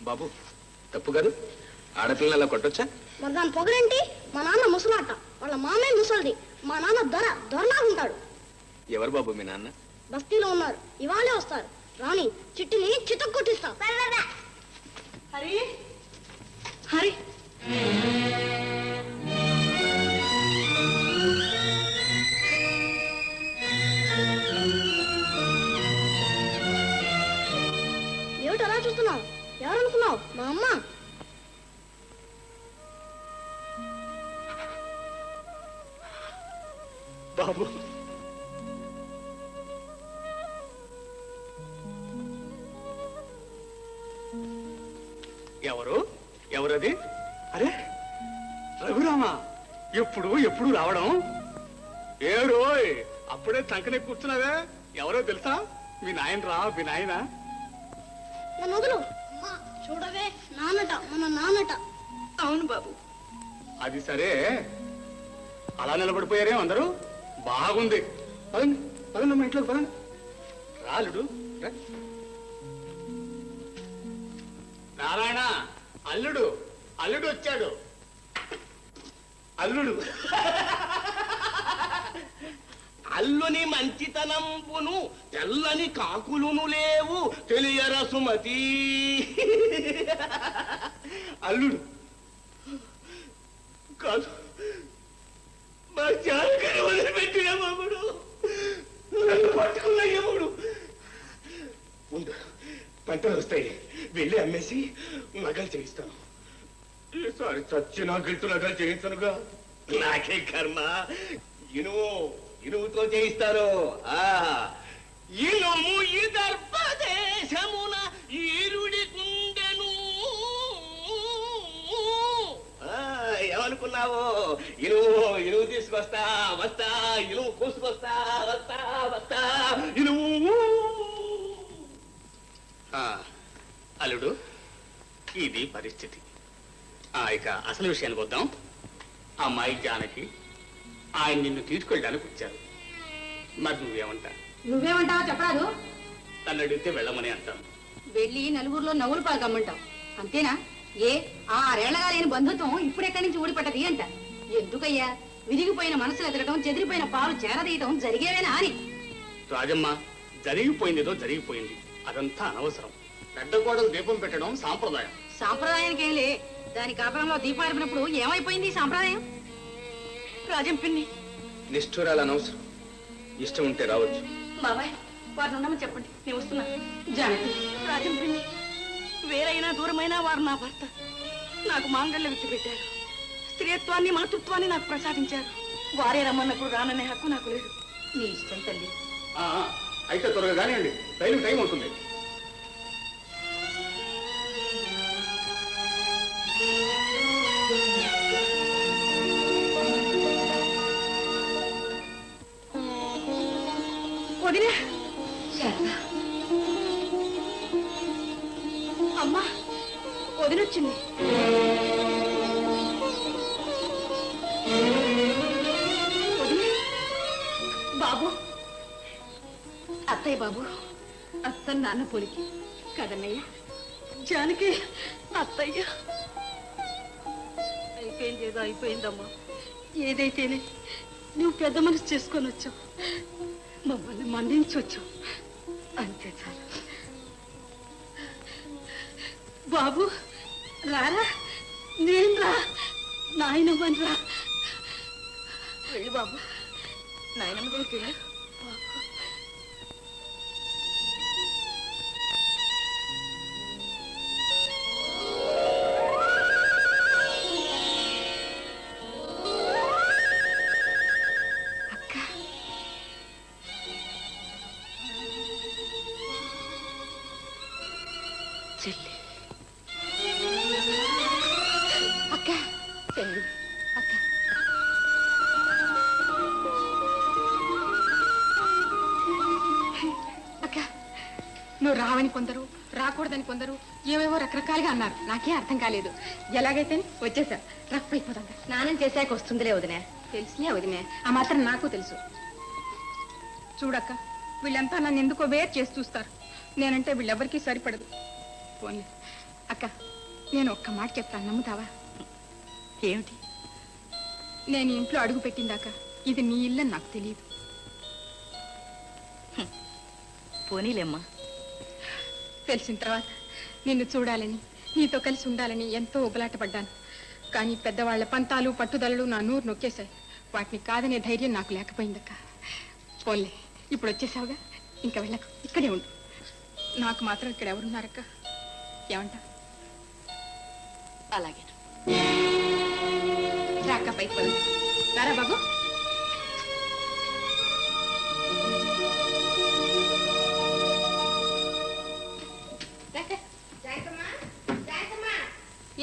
బాబు తప్పు కాదు, ఆడపిల్లలు అలా కొట్టొచ్చా? మరి దాని పొగరేంటి? మా నాన్న ముసలాట, వాళ్ళ మామే ముసలిది. మా నాన్న దొరలా ఉంటాడు. ఎవరు బాబు మీ నాన్న? బస్తీలో ఉన్నారు, ఇవాళే వస్తారు. రాని చిట్టిని చితక్ కొట్టిస్తాం. హరి హరి ఏమిటి అలా చూస్తున్నావు? ఎవరనుకున్నావు? మా అమ్మ. బాబు ఎవరు? ఎవరది? అరే రఘురామా, ఎప్పుడు రావడం? ఏ రోయ్, అప్పుడే చంకనే కూర్చున్నావే. ఎవరో తెలుసా? మీ నాయన రా, మీ నాయన. నన్ను వదులు. చూడవే, నాన్నట, మన నాన్నట. అవును బాబు. అది సరే, అలా నిలబడిపోయారే అందరూ? బాగుంది. పదండి పదండి, మా ఇంట్లోకి పదండి. రాలుడు నారాయణ, అల్లుడు అల్లుడు వచ్చాడు. అల్లుడు అల్లుని మంచితనంబును తెల్లని కాకులును లేవు తెలియర సుమతి. అల్లుడు కాదు, మా జానకని వదిలిపెట్టిన మగుడు, నన్ను పట్టుకున్న యముడు. ఉండు, పంటలు వస్తాయి, వెళ్ళి అమ్మేసి నగలు చేయిస్తాను. ఈసారి చచ్చిన గిట్టు నగలు చేయించనుగా. నాకే కర్మ. ఇనుముతో చేయిస్తాను. ఇనుము ఈ దర్పదేశమున ఈరుడి కుండెను. ఏమనుకున్నావు? ఇనుము తీసుకొస్తా, వస్తా, ఇనుము కోసుకొస్తా, వస్తా ఇనుము. అల్లుడు, ఇది పరిస్థితి. ఇక అసలు విషయానికి వద్దాం. అమ్మాయి జానకి ఆయన నిన్ను తీసుకెళ్ళడానికి వచ్చారు. మరి నువ్వేమంటావో చెప్పరాదు. తను అడిగితే వెళ్ళమని అంటాను. వెళ్ళి నలుగురిలో నవ్వులు పాలు కమ్మంటావు, అంతేనా? ఏ 6 ఏళ్లగా లేని బంధుత్వం ఇప్పుడెక్కడి నుంచి ఊడిపట్టది అంట. ఎందుకయ్యా విరిగిపోయిన మనసులు ఎదగటం, చెదిరిపోయిన పాలు చేరదీయటం జరిగేవేనా అని? రాజమ్మ, జరిగిపోయిందేదో జరిగిపోయింది, అదంతా అనవసరం. పెద్ద కోడలు దీపం పెట్టడం సాంప్రదాయం. సాంప్రదాయానికి ఏంలే, దాని కాపురంలో దీపం ఆడిపినప్పుడు ఏమైపోయింది ఈ సాంప్రదాయం? రాజంపిన్ని నిష్ఠురాలు అనవసరం. ఇష్టం ఉంటే రావచ్చు. బాబాయ్, వారిని ఉండమని చెప్పండి, నేను వస్తున్నా. జానకి, రాజంపిన్ని వేరైనా దూరమైనా వారు నా భర్త. నాకు మాంగళ్యం విడిచిపెట్టారు. స్త్రీత్వాన్ని, మాతృత్వాన్ని నాకు ప్రసాదించారు. వారే రమ్మన్నప్పుడు రాననే హక్కు నాకు లేదు. నీ ఇష్టం తల్లి. అయితే త్వరగా కానివ్వండి, రైలు టైం అవుతుంది. వదిలే. అమ్మా, వదిలొచ్చింది. బాబు, అత్తయ్య బాబు, అత్త నాన్న పోలికి కదన్నయ్య. జానకి అత్తయ్య. అయిపోయింది, ఏదో అయిపోయిందమ్మా. ఏదైతేనే నువ్వు పెద్ద మనసు చేసుకొని వచ్చావు, మమ్మల్ని మన్నించొచ్చావు, అంతే చాలు. బాబు రారా, నేను రా, నాయనమ్మని రా. వెళ్ళి బాబు, నాయనమ్మ దగ్గరికి వెళ్ళు. నువ్వు రావని కొందరు, రాకూడదని కొందరు, ఏవేవో రకరకాలుగా అన్నారు. నాకే అర్థం కాలేదు. ఎలాగైతే వచ్చేసా, రఫ్ అయిపోతాం. స్నానం చేశాక వస్తుందిలే వదినే. తెలుసులే వదినే, ఆ మాత్రం నాకు తెలుసు. చూడక్క, వీళ్ళంతా నన్ను ఎందుకో వేరు చేసి చూస్తారు. నేనంటే వీళ్ళెవ్వరికీ సరిపడదు. పోనీ అక్క, నేను ఒక్క మాట చెప్తాను, నమ్ముతావా? ఏమిటి? నేను ఇంట్లో అడుగు పెట్టిందాక ఇది నీ ఇల్లని నాకు తెలియదు. పోనీలేమ్మా. తెలిసిన తర్వాత నిన్ను చూడాలని, నీతో కలిసి ఉండాలని ఎంతో ఉబలాట పడ్డాను. కానీ పెద్దవాళ్ల పంతాలు పట్టుదలలు నా నూరు నొక్కేశాయి. వాటిని కాదనే ధైర్యం నాకు లేకపోయిందక్క. పోన్లే, ఇప్పుడు వచ్చేసావుగా, ఇంకా వెళ్ళకు, ఇక్కడే ఉండు. నాకు మాత్రం ఇక్కడ ఎవరున్నారక్క? ఏమంటా? అలాగే. రాక్క, పైకి పడు. రారా బాబు.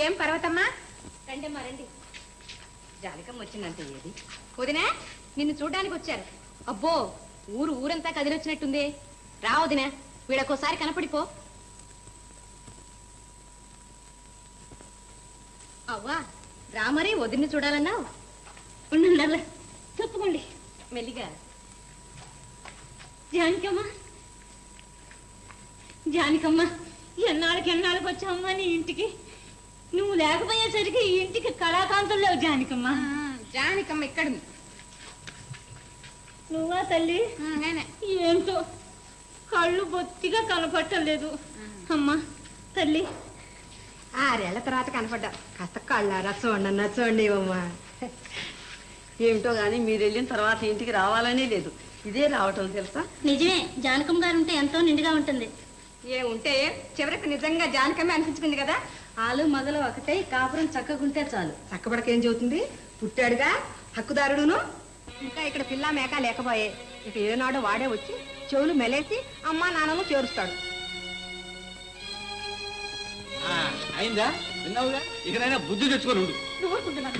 ఏం పర్వతమ్మా? రండమ్మా రండి. జానకమ్మ వచ్చిందంటే ఏది? వదినా, నిన్ను చూడ్డానికి వచ్చారు. అబ్బో, ఊరంతా కదిలొచ్చినట్టుంది. రా వదినా, వీళ్ళకోసారి కనపడిపో. అవ్వా, రామరే వదిన్ని చూడాలన్నావు. ఉండండి, తప్పుకోండి మెల్లిగా. జానకమ్మ, జానకమ్మ, ఎన్నాళ్ళకి వచ్చావమ్మా నీ ఇంటికి. నువ్వు లేకపోయేసరికి ఈ ఇంటికి కళాకాంతం లేవు జానకమ్మ. జానికమ్మ ఇక్కడుంది. నువ్వా తల్లి? నేనే. ఏంటో కళ్ళు బొత్తిగా కనపట్టలేదు. అమ్మా తల్లి, 6 ఏళ్ల తర్వాత కనపడ్డా. కాస్త కళ్ళారా చూడన్నా చూడండి అమ్మా. ఏమిటో గాని మీరు వెళ్ళిన తర్వాత ఇంటికి రావాలనే లేదు. ఇదే రావటం తెలుసా? నిజమే, జానకమ్మ గారు ఉంటే ఎంతో నిండుగా ఉంటుంది. ఏముంటే చివరికి నిజంగా జానకమ్మే అనిపించుకుంది కదా. ఆలు మొదలు ఒకటే, కాపురం చక్కగుంటే చాలు. చక్కబడకేం చెబుతుంది, పుట్టాడుగా హక్కుదారుడును. ఇంకా ఇక్కడ పిల్ల మేక లేకపోయే, ఇక ఏనాడో వాడే వచ్చి చెవులు మెలేసి అమ్మా నాన్నను చేరుస్తాడు. అయిందా? విన్నావుగా? ఇకనైనా బుద్ధి తెచ్చుకొని ఉండు. నువ్వు ఊరుకుంటున్నాను.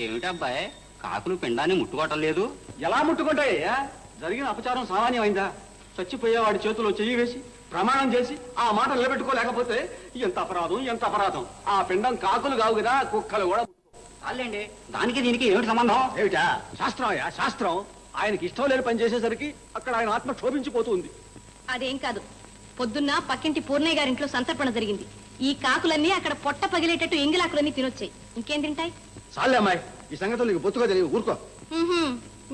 ఏమిటబ్బాయ్, కాకులు పిండాన్ని ముట్టుకోవటం లేదు? ఎలా ముట్టుకుంటాయ్యా? జరిగిన అపచారం సామాన్యమైందా? చచ్చిపోయేవాడి చేతిలో చెయ్యి వేసి ప్రమాణం చేసి ఆ మాట నిలబెట్టుకోలేకపోతే ఎంత అపరాధం, ఎంత అపరాధం. ఆ పిండం కాకులు కావు కదా, కుక్కలు కూడా. చాలండి, దానికి దీనికి ఏమిటి సంబంధం? ఏమిటా? శాస్త్రం అయ్యా, శాస్త్రం. ఆయనకి ఇష్టం లేని పని చేసేసరికి అక్కడ ఆయన ఆత్మ క్షోభించిపోతుంది. అదేం కాదు, పొద్దున్న పక్కింటి పూర్ణయ్య గారింట్లో సంతర్పణ జరిగింది. ఈ కాకులన్నీ అక్కడ పొట్ట పగిలేటట్టు ఎంగిలాకులన్నీ తినొచ్చాయి. ఇంకేం తింటాయి? చాలే అమ్మాయి, ఈ సంగతులు నీకు బొత్తుగా తెలియదు, ఊరుకో.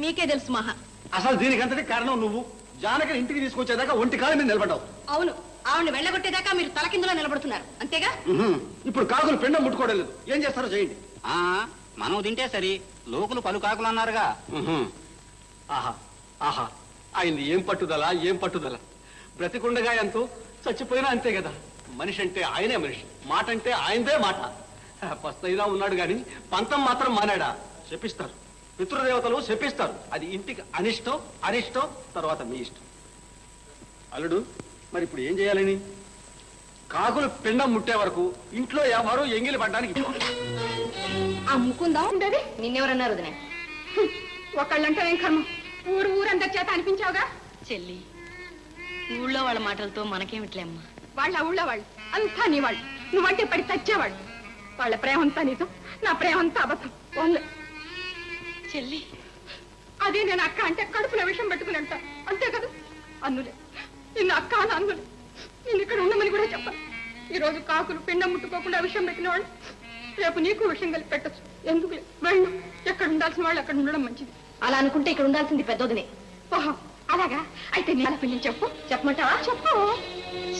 మీకే తెలుసు మహా. అసలు దీనికంతటి కారణం నువ్వు. జానకిని ఇంటికి తీసుకొచ్చేదాకా ఒంటి కాళ్ళ మీద నిలబడ్డావు. అవును, ఆవిడ వెళ్ళగొట్టేదాకా మీరు తలకిందులో నిలబడుతున్నారు, అంతేగా? ఇప్పుడు కాకులు పిండం ముట్టుకోవడం లేదు. ఏం చేస్తారో చేయండి. ఆ మనం తింటే సరి, లోకులు పలు కాకులు అన్నారుగా. ఆహా ఆహా, ఆయనది ఏం పట్టుదల, ఏం పట్టుదల. బ్రతికుండగా ఎంతో, చచ్చిపోయినా అంతే కదా. మనిషి అంటే ఆయనే మనిషి, మాట అంటే ఆయనదే మాట. పస్తైనా ఉన్నాడు గాని పంతం మాత్రం మానాడా? శపిస్తారు, పితృదేవతలు శపిస్తారు. అది ఇంటికి అనిష్టం, అనిష్టం, తర్వాత మీ ఇష్టం. అల్లుడు, మరి ఇప్పుడు ఏం చేయాలని? కాకులు పిండం ముట్టే వరకు ఇంట్లో ఎవరు ఎంగిలి పడ్డానికి. ఆ ముకుందా ఉండేది నిన్నెవరన్నారు వదినా? ఒకళ్ళంటే ఏం కర్మ, ఊరంతా చేత అనిపించావుగా. చెల్లి, ఊళ్ళో వాళ్ళ మాటలతో మనకేమిట్లే అమ్మా. వాళ్ళ ఊళ్ళో వాళ్ళు అంతా నీ వాళ్ళు, నువ్వంటే పడి చచ్చేవాళ్ళు. వాళ్ళ ప్రేమంతా నిజం, నా ప్రేమంతా అబద్ధం. వాళ్ళు చెల్లి, అదే నేను అక్క అంటే కడుపులో విషం పెట్టుకుని అంటా, అంతే కదా. అన్నులే నిన్ను అక్క అని అన్నులే, నేను ఇక్కడ ఉండమని కూడా చెప్పాను. ఈ రోజు కాకులు పిండం ముట్టుకోకుండా విషం పెట్టిన వాళ్ళు రేపు నీకు విషం కలిపి పెట్టచ్చు. ఎందుకు వెళ్ళు, ఎక్కడ ఉండాల్సిన వాళ్ళు అక్కడ ఉండడం మంచిది. అలా అనుకుంటే ఇక్కడ ఉండాల్సింది పెద్దోదినే. ఓహో అలాగా, అయితే నీ పిల్లని చెప్పు. చెప్పమంటావా? చెప్పు.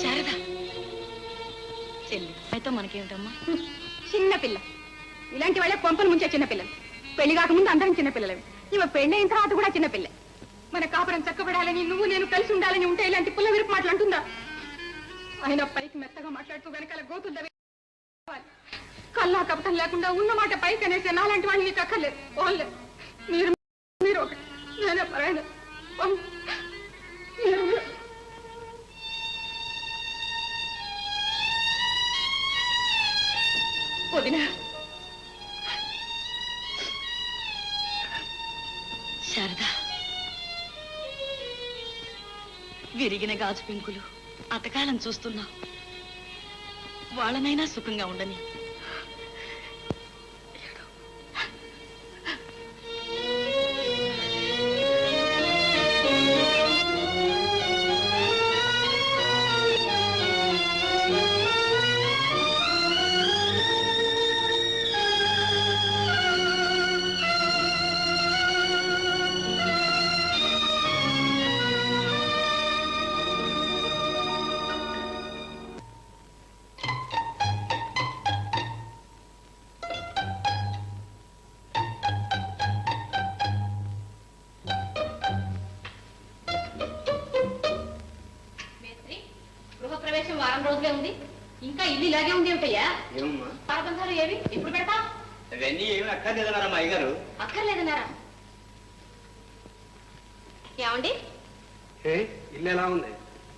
శారదా, చెల్లి అయితే మనకేమిటమ్మా? చిన్నపిల్ల, ఇలాంటి వాళ్ళే కొంపలు ముంచే చిన్నపిల్లలు. పెళ్లి కాకముందు అందరం చిన్నపిల్లలవి, ఇవ పెళ్ళైన తర్వాత కూడా చిన్నపిల్ల. మన కాపురం చక్కబడాలని, నువ్వు నేను కలిసి ఉండాలని ఉంటే ఇలాంటి పుల్ల విరుపు మాటలు అంటుందా? ఆయన పైకి మెత్తగా మాట్లాడుతూ వెనకాల గోతులు కల్లా కపటం లేకుండా ఉన్న మాట పైకి అనేసి నాలాంటి వాడిని నీకు అక్కర్లేదు. ఓన్లే మీరు ఒకటి, నేనే పరాయణ. విరిగిన గాజు పెంకులు అతకాలం చూస్తున్నావు. వాళ్ళనైనా సుఖంగా ఉండని. గృహప్రవేశం వారం రోజులే ఉంది, ఇంకా ఇల్లు ఇలాగే ఉంది ఏమిటయ్యా? ఏమమ్మా పారబంధాలు ఏవి ఎప్పుడు పెడతా? అవన్నీ ఏమి అక్కర్లేదన్నారమ్మా అయ్యగారు. అక్కర్లేదన్నారా? ఏమండి, ఇల్లు ఎలా ఉంది?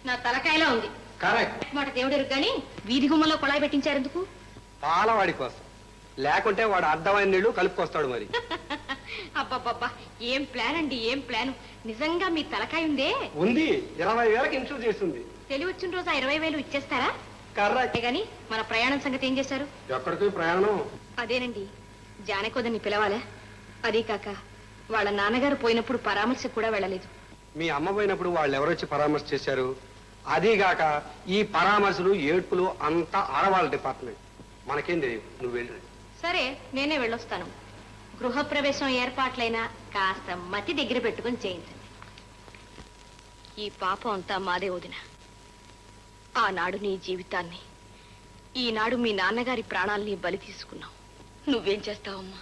నా తలకాయలా ఉంది. కరెక్ట్. మాట దేవుడు కానీ వీధి గుమ్మలో కొళాయి పెట్టించారు ఎందుకు? పాలవాడి కోసం, లేకుంటే వాడు అర్థమైన నీళ్లు కలుపుకొస్తాడు మరి. అబ్బబ్బబ్బా, ఏం ప్లాన్ అండి, ఏం ప్లాన్! నిజంగా మీ తలకాయ ఉందే? ఉంది. 20,000కి ఇన్సూర్ చేస్తుంది. తెలివి వచ్చిన రోజు 20,000 ఇచ్చేస్తారా? కరెక్ట్. గాని మన ప్రయాణం సంగతి ఏం చేశారు? ఎక్కడికి ప్రయాణం? అదేనండి, జానకోదని పిలవాలా? అదీ కాక వాళ్ళ నాన్నగారు పోయినప్పుడు పరామర్శ కూడా వెళ్ళలేదు. మీ అమ్మ పోయినప్పుడు వాళ్ళు ఎవరొచ్చి పరామర్శ చేశారు? అదీగాక ఈ పరామర్శలు ఏడ్పులు అంతా ఆడవాళ్ళ డిపార్ట్మెంట్. మనకేం తెలియదు, నువ్వు వెళ్ళి. సరే, నేనే వెళ్ళొస్తాను. గృహప్రవేశం ఏర్పాట్లైనా కాస్త మతి దగ్గర పెట్టుకుని చేయించండి. ఈ పాపం అంతా మాదే వదిన. ఆనాడు నీ జీవితాన్ని, ఈనాడు మీ నాన్నగారి ప్రాణాల్ని బలి తీసుకున్నావు. నువ్వేం చేస్తావమ్మా?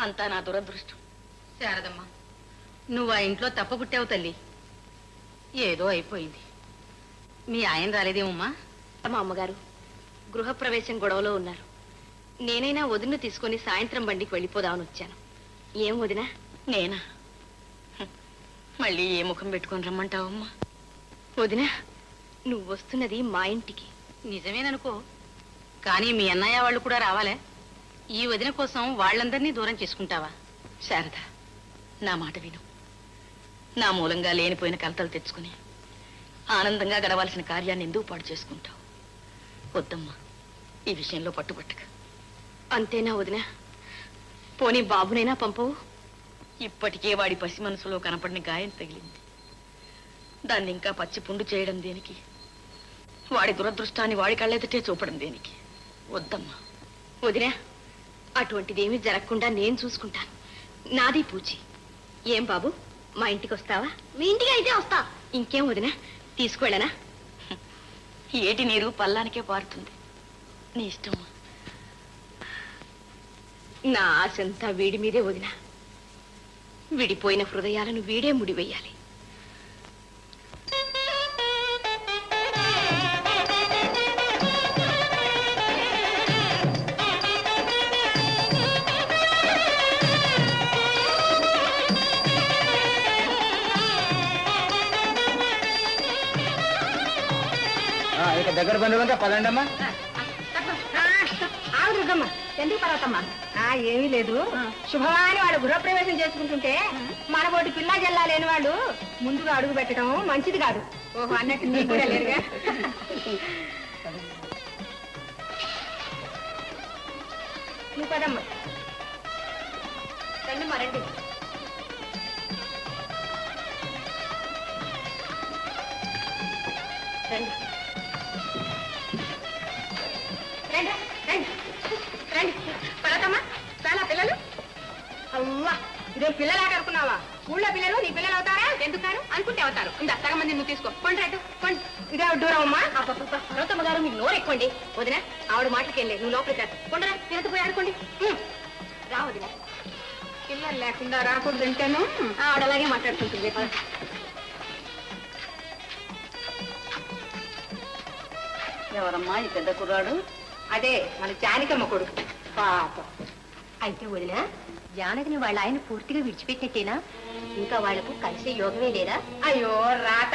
అంతా నా దురదృష్టం. శారదమ్మా, నువ్వు ఆ ఇంట్లో తప్పపుట్టావు తల్లి. ఏదో అయిపోయింది. మీ ఆయన రాలేదేమమ్మా? మా అమ్మగారు గృహప్రవేశం గొడవలో ఉన్నారు. నేనైనా వదిన తీసుకుని సాయంత్రం బండికి వెళ్ళిపోదామని వచ్చాను. ఏం వదినా? నేనా? మళ్ళీ ఏ ముఖం పెట్టుకొని రమ్మంటావమ్మా? వదినా, నువ్వు వస్తున్నది మా ఇంటికి. నిజమేననుకో, కానీ మీ అన్నయ్య వాళ్ళు కూడా రావాలే. ఈ వదిన కోసం వాళ్ళందరినీ దూరం చేసుకుంటావా? శారద, నా మాట విను. నా మూలంగా లేనిపోయిన కలతలు తెచ్చుకుని ఆనందంగా గడవాల్సిన కార్యాన్ని ఎందుకు పాడు చేసుకుంటావు? వద్దమ్మా, ఈ విషయంలో పట్టుబట్టక. అంతేనా వదినా? పోనీ బాబునైనా పంపవు? ఇప్పటికే వాడి పసి మనసులో కనపడిన గాయం తగిలింది. దాన్ని ఇంకా పచ్చి పుండు చేయడం దేనికి? వాడి దురదృష్టాన్ని వాడి కళ్ళెదుటే చూపడం దేనికి? వద్దమ్మా. వదినా, అటువంటిదేమీ జరగకుండా నేను చూసుకుంటాను. నాది పూచి. ఏం బాబు, మా ఇంటికి వస్తావా? మీ ఇంటికి అయితే వస్తా. ఇంకేం వదినా, తీసుకువెళ్ళనా? ఏటి నీరు పల్లానికే పారుతుంది. నీ ఇష్టమ్మా. నా ఆశంతా వీడి మీదే వదినా. విడిపోయిన హృదయాలను వీడే ముడివేయాలి. ఇక దగ్గర బంధువులంతా పదండమ్మా. ఆవుదుర్గమ్మ, ఎందుకు పర్వతమ్మా? ఏమీ లేదు. శుభమాని వాడు గృహప్రవేశం చేసుకుంటుంటే మన బోటి పిల్ల జల్లా లేని వాళ్ళు ముందుగా అడుగు పెట్టడం మంచిది కాదు. ఓహో, అన్నట్టు నీకు కూడా లేరుగా. నువ్వు పదమ్మా. రండి మరండి. రండి రండి రండి రండి. పర్వతమ్మా, చాలా పిల్లలు. అవ్వా, ఇదే పిల్లలాగా అనుకున్నావా? ఊళ్ళో పిల్లలు నీ పిల్లలు అవుతారా? ఎందుకారు అనుకుంటే అవుతారు. ఇందా సగం మంది నువ్వు తీసుకో. కొండి రైటు కొండి. ఇదే దూరం అమ్మా. పర్వతమ్మ గారు, మీకు నోరు ఎక్కువండి. వదినా, ఆవిడ మాటలకేం లేదు. నువ్వు లోపలికి రాదు. కొండరా, తినత పోయి ఆడుకోండి. రా వదినా. పిల్లలు లేకుండా రాకూడదంటేను ఆవిడ అలాగే మాట్లాడుకుంటుంది. ఎవరమ్మా ఈ పెద్ద కుర్రాడు? అదే మన జానికమ్మ కొడుకు. పాప. అయితే వదినా, జానకిని వాళ్ళ ఆయన పూర్తిగా విడిచిపెట్టినట్టేనా? ఇంకా వాళ్లకు కలిసే యోగమే లేదా? అయ్యో రాత,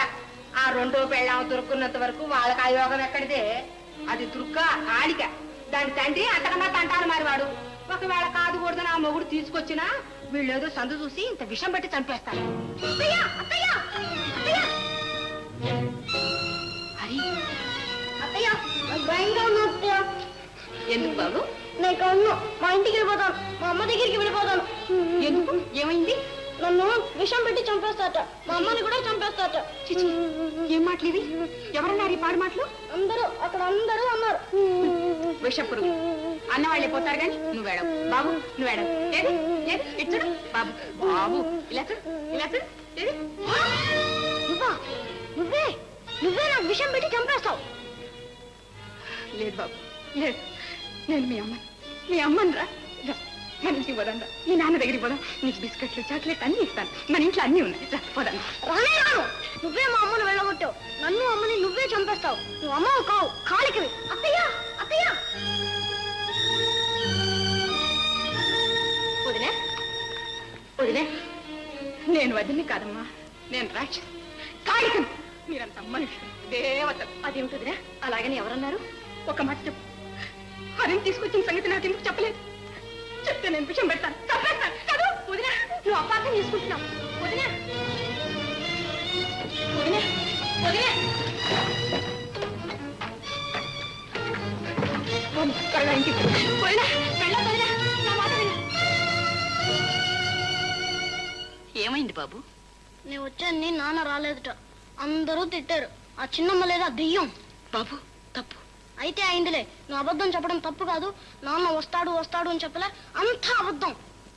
ఆ రెండో పెళ్ళాం దొరుకున్నంత వరకు వాళ్ళకి ఆ యోగం ఎక్కడిదే? అది దుర్గ ఆడిక. దాని తండ్రి అంతకన్నా తంటాను మరి వాడు. ఒకవేళ కాదు కూడదని ఆ మొగుడు తీసుకొచ్చినా వీళ్ళేదో సందు చూసి ఇంత విషం పెట్టి చంపేస్తారు. హరి అత్తయ్య నాకు భయంగా ఉంది అత్తయ్య. ఎందుకు బాబు? నేను ఇక్కడ ఉన్నా. మా ఇంటికి వెళ్ళిపోతాను. మా అమ్మ దగ్గరికి వెళ్ళిపోతాను. ఎందుకు? ఏమైంది? నన్ను విషం పెట్టి చంపేస్తాట. మా అమ్మని కూడా చంపేస్తాట. చిచి, ఏం మాటలు ఇవి? ఎవరన్నారు ఈ పాడు మాటలు? అందరూ అక్కడ అందరూ అన్నారు. విషపురుగు అన్న వాళ్ళే పోతారు కానీ నువ్వు ఏడవు బాబు, నువ్వు ఏడవు. ఏది ఏది ఇచ్చుడు బాబు, బాబు ఇలా చూడు, ఇలా చూడు. ఏది నువ్వా? నువ్వే నువ్వే నాకు విషం పెట్టి చంపేస్తావు. లేదు బాబు, లేదు. నేను మీ అమ్మని రా. మన ఇంటికి పోదాం రా. మీ నాన్న దగ్గరికి పోదాం. నీకు బిస్కెట్లు చాక్లెట్ అన్ని ఇస్తాను. మన ఇంట్లో అన్ని ఉన్నాయి. రా పోదాం. రానే రాను. నువ్వే మా అమ్మని వెళ్ళగొట్టావు. నన్ను అమ్మని నువ్వే చంపేస్తావు. నువ్వు అమ్మవు కావు, కాలికివి. అత్తయ్య అత్తయ్య. వదిలే వదిలే, నేను వదిలి కాదమ్మా, నేను రాక్షసి కాళికను. మీరంతా మనుషులు, దేవతలు. అదేమిటిదిరా? అలాగని ఎవరన్నారు? ఒక మాట చెప్పు. హరిని తీసుకొచ్చిన సంగతి నాకు ఎందుకు చెప్పలేదు? చెప్తే నేను విషయం పెడతాను, చంపేస్తాను. చదువు వదినా, నువ్వు అపార్థం తీసుకుంటున్నావు. వదినా వదినా వదినా ఇంటికి వదినా, వెళ్ళా వదినా, నా మాట విను. ఏమైంది బాబు? నేను వచ్చాను, నాన్న రాలేదుట. అందరూ తిట్టారు. ఆ చిన్నమ్మ లేదా దెయ్యం. బాబు తప్పు. అయితే అయిందిలే. నువ్వు అబద్ధం చెప్పడం తప్పు కాదు. నాన్న వస్తాడు వస్తాడు అని చెప్పలే, అంతా అబద్ధం.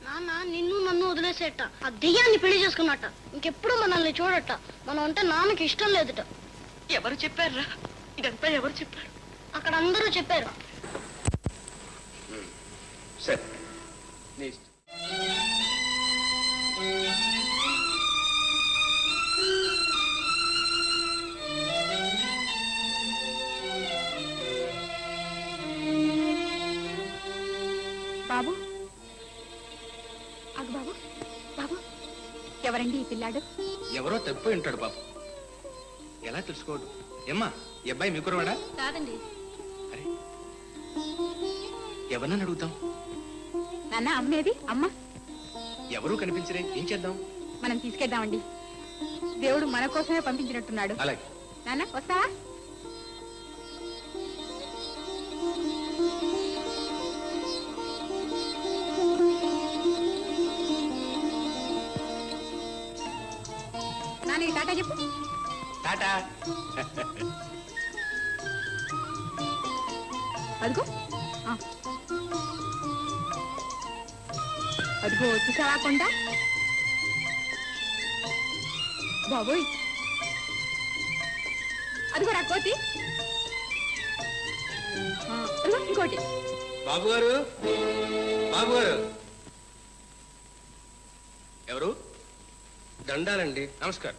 నాన్న నిన్ను నన్ను వదిలేసేట. ఆ దెయ్యాన్ని పెళ్లి చేసుకున్నట్ట. ఇంకెప్పుడు మనల్ని చూడట. మనం అంటే నాన్నకి ఇష్టం లేదుట. ఎవరు చెప్పారా ఇదంతా? ఎవరు చెప్పారు? అక్కడ అందరూ చెప్పారు. సరే నీ ఇష్టం. బాబు, అగు బాబు, బాబు, ఎవరండి ఈ పిల్లాడు? ఎవరో తప్పిపోయి ఉంటాడు బాబు. ఎలా తెలుసుకోడు? ఏమ్మా, ఈ అబ్బాయి మీ కురవాడా? కాదండి. అరే, ఎవరినని అడుగుతాం? నాన్న, అమ్మేది? అమ్మ ఎవరూ కనిపించరే, ఏం చేద్దాం? మనం తీసుకెళ్దామండి. దేవుడు మన కోసమే పంపించినట్టున్నాడు. అలాగే. నాన్న వస్తావా? నాన్న టాటా చెప్పు. టాటా. అదిగో అదిగో చూసావా కొండ? బాబోయ్, అదిగో రా కోతి. అదిగో ఇంకోటి. బాబు గారు, బాబు గారు. ఎవరు? దండాలండి. నమస్కారం.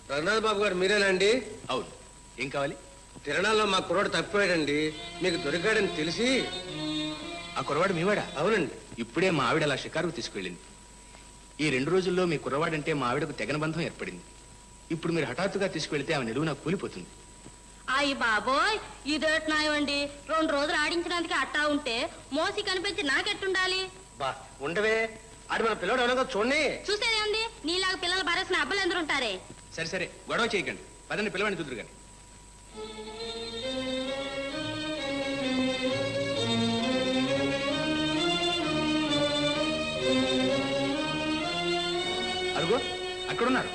రఘునాథ్ బాబు గారు మీరేనండి? అవును. ఏం కావాలి? తిరణాల్లో మా కుర్రాడు తప్పిపోయాడండి. మీకు దొరికాడని తెలిసి. ఆ కుర్రవాడు మీవాడా? అవునండి. ఇప్పుడే మా ఆవిడ అలా షికారుకు తీసుకువెళ్ళింది. ఈ 2 రోజుల్లో మీ కుర్రవాడంటే మా ఆవిడకు తెగన బంధం ఏర్పడింది. ఇప్పుడు మీరు హఠాత్తుగా తీసుకువెళ్తే ఆమె నిలువు నాకు కూలిపోతుంది. అయ్యి బాబోయ్, ఇదేట్ నాయమండి. 2 రోజులు ఆడించడానికి అట్టా ఉంటే మోసి కనిపించి నాకెట్టుండాలి? బా ఉండవే, ఆడు మన పిల్లడు ఎవరో చూడండి. చూసేదే ఉంది. నీలాగా పిల్లలు బారేసిన అబ్బలు ఎందరు ఉంటారే? సరే సరే, గొడవ చేయకండి. పదండి, పిల్లవాడిని చూదురు కానీ. అరుగో అక్కడున్నారు.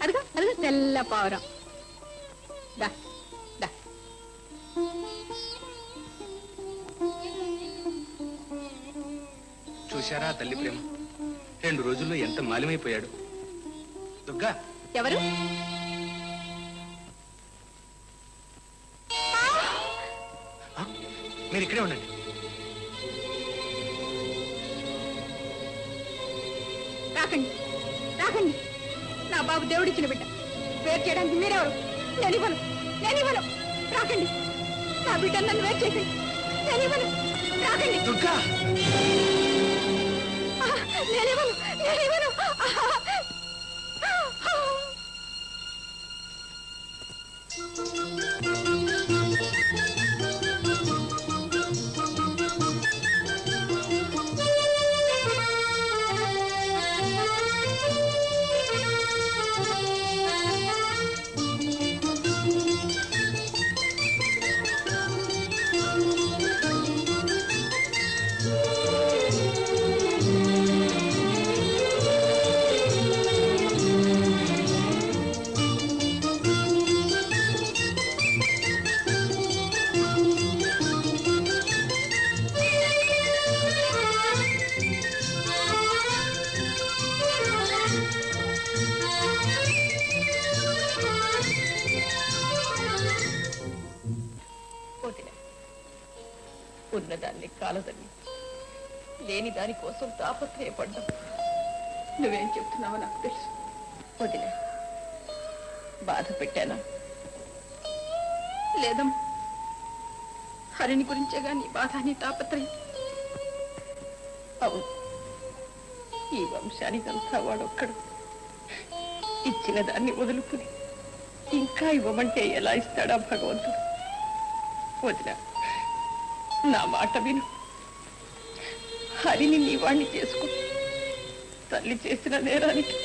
అదిగో అదిగో తెల్ల పావురం. దా దా. చూశారా తల్లి ప్రేమ? 2 రోజుల్లో ఎంత మాలిమైపోయాడు. దుర్గా, ఎవరు? మీరు ఇక్కడే ఉండండి. రాకండి రాకండి. నా బాబు దేవుడిచ్చిన బిడ్డ. వేరు చేయడానికి మీరెవరు? నేనివ్వను, నేనివ్వను. రాకండి. నా బిడ్డ నన్ను వేరు చేసి నేనివ్వను. రాకండి. దుర్గా, నేనివ్వను, నేనివ్వను. ఉన్నదాన్ని కాలదని లేని దాని కోసం తాపత్రయపడ్డాం. నువ్వేం చెప్తున్నావో నాకు తెలుసు. వదిలే, బాధ పెట్టానా? లేదమ్మా, హరిని గురించేగా నీ బాధ, నీ తాపత్రయం. అవును, ఈ వంశానికంతా వాడొక్కడు. ఇచ్చిన దాన్ని వదులుకుని ఇంకా ఇవ్వమంటే ఎలా ఇస్తాడా భగవంతుడు? వదినా, నా మాట విను. హరిని నీ వాణ్ణి చేసుకో. తల్లి చేసిన నేరానికి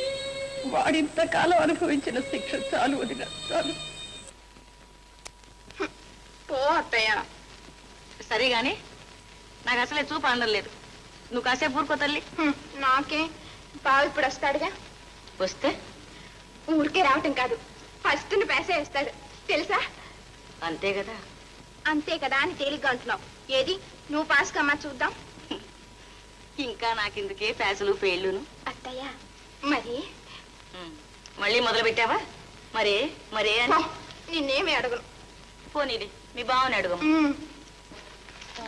వాడింతకాలం అనుభవించిన శిక్ష చాలు వదినా, చాలు. పో అత్తయ్య. సరే గాని నాకు అసలే చూపు అందం లేదు. నువ్వు కాసేపు ఊరుకో తల్లి. నాకే బావ ఇప్పుడు వస్తాడుగా. వస్తే ఊరికే రావటం కాదు, ఫస్ట్ పేసే వేస్తాడు తెలుసా? అంతే కదా. అంతే కదా అని తేలిగ్గా అంటున్నావు. ఏది నువ్వు పాస్ కమ్మా చూద్దాం. ఇంకా నాకిందుకే ప్యాసులు పేళ్ళును. అత్తయ్య మరి మళ్ళీ మొదలు పెట్టావా? మరే మరే అని నిన్నేమి అడగను. పోనీది మీ బావని అడుగు.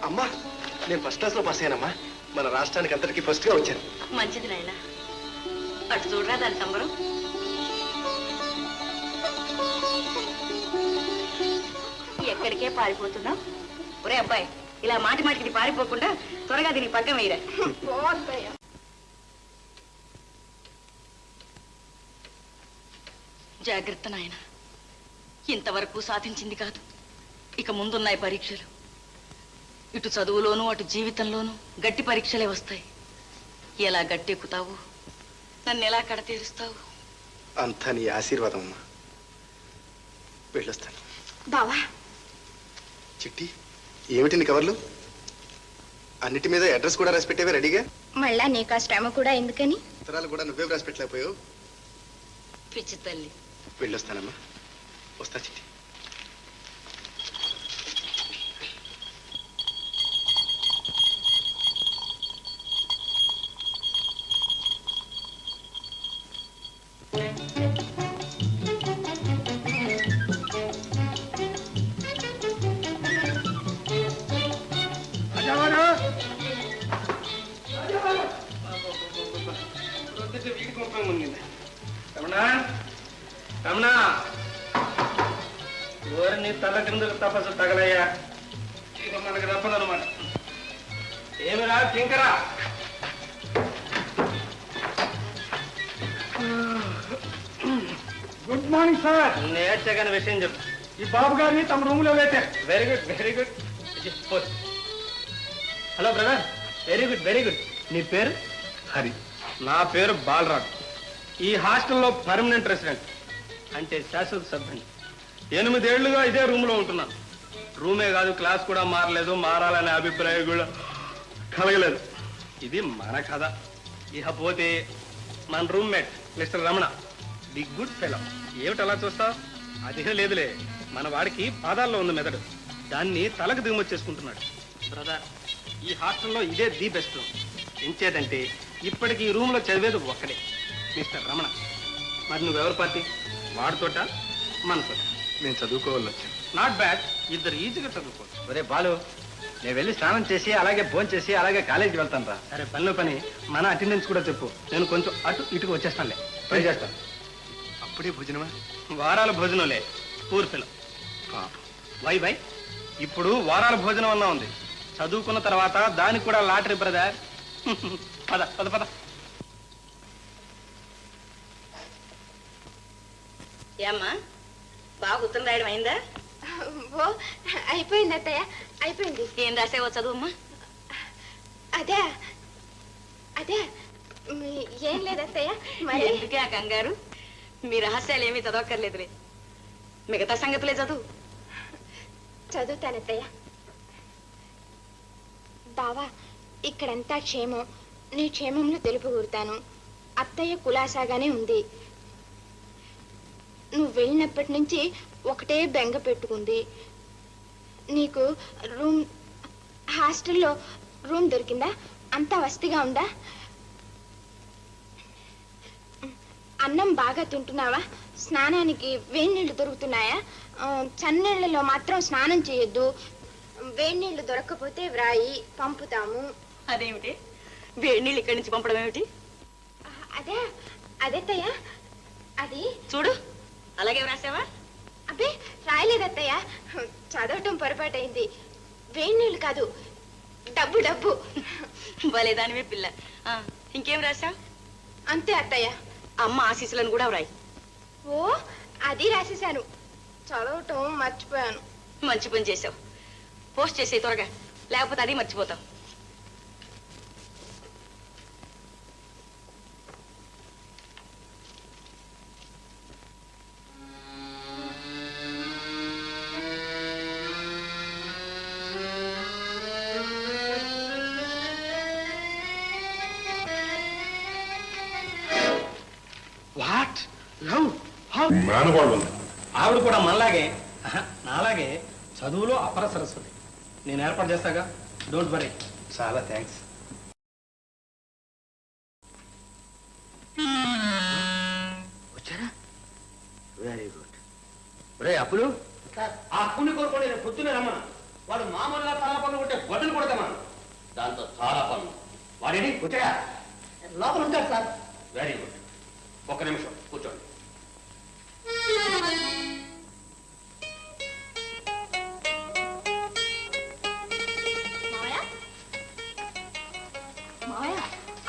అమ్మా, నేను ఫస్ట్ క్లాస్ లో పాస్ అయ్యానమ్మా. మన రాష్ట్రానికి అందరికీ ఫస్ట్ గా వచ్చాను. మంచిది నాయనా. అటు చూడరా దాని సంబరం. ఎక్కడికే పారిపోతున్నావు? ఒరే అబ్బాయి, ఇలా మాటి మాటికి పారిపోకుండా త్వరగా దీనికి పక్కన వేయరా. జాగ్రత్త నాయన. ఇంతవరకు సాధించింది కాదు, ఇక ముందున్నాయి పరీక్షలు. ఇటు చదువులోనూ అటు జీవితంలోనూ గట్టి పరీక్షలే వస్తాయి. ఎలా గట్టెక్కుతావు, నన్ను ఎలా కడతీరుస్తావు? అంతా నీ ఆశీర్వాదం అమ్మా. వెళ్ళొస్తాను. బావా, చిట్టి, ఏమిటి నీ కవర్లు? అన్నిటి మీద అడ్రస్ కూడా రాసి పెట్టేవే రెడీగా? మళ్ళా నీకు ఆ శ్రమ కూడా ఎందుకని? ఉత్తరాలు కూడా నువ్వే రాసి పెట్టలేకపోయావు. పిచ్చి తల్లి. వెళ్ళొస్తానమ్మా. వస్తా చిట్టి. రమణా, నీ తల క్రిందకు తపస్సు తగలయ్యా. ఇక మనకు తప్పదనమాట. ఏమిరా కింకరా? Good morning sir. నేర్చగానే విషయం చెప్పు. ఈ బాబు గారిని తమ రూమ్ లో వేశారు. Very good, very good. Hello brother, very good, very good. నీ పేరు? హరి. నా పేరు బాలరాజు. ఈ హాస్టల్లో పర్మనెంట్ రెసిడెంట్, అంటే శాశ్వత సభ్యుని. 8 ఏళ్లుగా ఇదే రూమ్ లో ఉంటున్నాను. రూమే కాదు, క్లాస్ కూడా మారలేదు. మారాలనే అభిప్రాయం కూడా కలగలేదు. ఇది మన కథ. ఇకపోతే మన roommate mister Ramana, the good fellow. ఏమిటి అలా చూస్తావు? అదేం లేదులే, మన వాడికి పాదాల్లో ఉంది మెదడు. దాన్ని తలకు దిగుమొచ్చేసుకుంటున్నాడు. బ్రదర్, ఈ హాస్టల్లో ఇదే ది బెస్ట్ రూమ్. ఎంచేదంటే ఇప్పటికి ఈ రూమ్ లో చదివేది ఒక్కడే, మిస్టర్ రమణ. మరి నువ్వెవరి పార్టీ? వాడితోట మనతోట? నేను చదువుకోవాలి వచ్చాను. నాట్ బ్యాడ్, ఇద్దరు ఈజీగా చదువుకోవచ్చు. ఒరే బాలు, నేను వెళ్ళి స్నానం చేసి అలాగే భోజనం చేసి అలాగే కాలేజీకి వెళ్తాను రా. సరే, పనిలో పని మన అటెండెన్స్ కూడా చెప్పు. నేను కొంచెం అటు ఇటుకు వచ్చేస్తానులే. ట్రై చేస్తాను. అప్పుడే భోజనమా? వారాల భోజనంలే. పూర్తిలో పాప. వై ఇప్పుడు వారాల భోజనం అన్నా ఉంది. చదువుకున్న తర్వాత దానికి కూడా లాటరీ బ్రదర్. పద పద పద. ఏమ్మా, బాగా ఉత్తరం రాయడం అయిందా? ఓ అయిపోయింది అత్తయ్య, అయిపోయింది. ఏం రాసేవో చదువమ్మా. అదే అదే ఏం లేదు అత్తయ్య. మరి ఎందుకే ఆ కంగారు? మీ రహస్యాలు ఏమీ చదవక్కర్లేదులే, మిగతా సంగతులే చదువు. చదువుతాను అత్తయ్య. బావా, ఇక్కడంతా క్షేమం. నీ క్షేమంలో తెలుపు కూరుతాను. అత్తయ్య కులాసాగానే ఉంది. నువ్వు వెళ్ళినప్పటి నుంచి ఒకటే బెంగ పెట్టుకుంది. నీకు హాస్టల్లో రూమ్ దొరికిందా? అంతా వసతిగా ఉందా? అన్నం బాగా తింటున్నావా? స్నానానికి వేడి నీళ్లు దొరుకుతున్నాయా? చన్నీళ్లలో మాత్రం స్నానం చేయొద్దు. వేడి నీళ్లు దొరకకపోతే వ్రాయి పంపుతాము. అదేమిటి వేడి నీళ్ళు ఇక్కడి నుంచి పంపడం ఏమిటి? అదే అదత్తయ్య, అది చూడు అలాగే వ్రాసావా? అబ్బే రాయలేదత్తయ్య, చదవటం పొరపాటైంది. వేడి నీళ్ళు కాదు, డబ్బు డబ్బు. భలేదానివే పిల్ల. ఇంకేం రాసావు? అంతే అత్తయ్య. అమ్మ ఆశీస్సులను కూడా వ్రాయి. ఓ అది రాసేశాను, చదవటం మర్చిపోయాను. మంచి పని చేసావు. పోస్ట్ చేసే త్వరగా, లేకపోతే అది మర్చిపోతావు. What love how? ఆవిడ కూడా మనలాగే నాలాగే చదువులో అపర సరస్వతి. నేను ఏర్పాటు చేస్తాగా, డోంట్ వరీ. చాలా థ్యాంక్స్. వచ్చారా? Very good. రే అప్పులు, ఆ పుణ్య కోరుకోండి, నేను పొద్దునే రమ్మా. వాడు మామూలుగా చాలా పనులు ఉంటే బట్టలు కొడతామా, దాంతో చాలా పనులు. వాడేది వచ్చాయా? లోపల ఉంటాడు సార్. Very good. ఒక్క నిమిషం కూర్చోండి.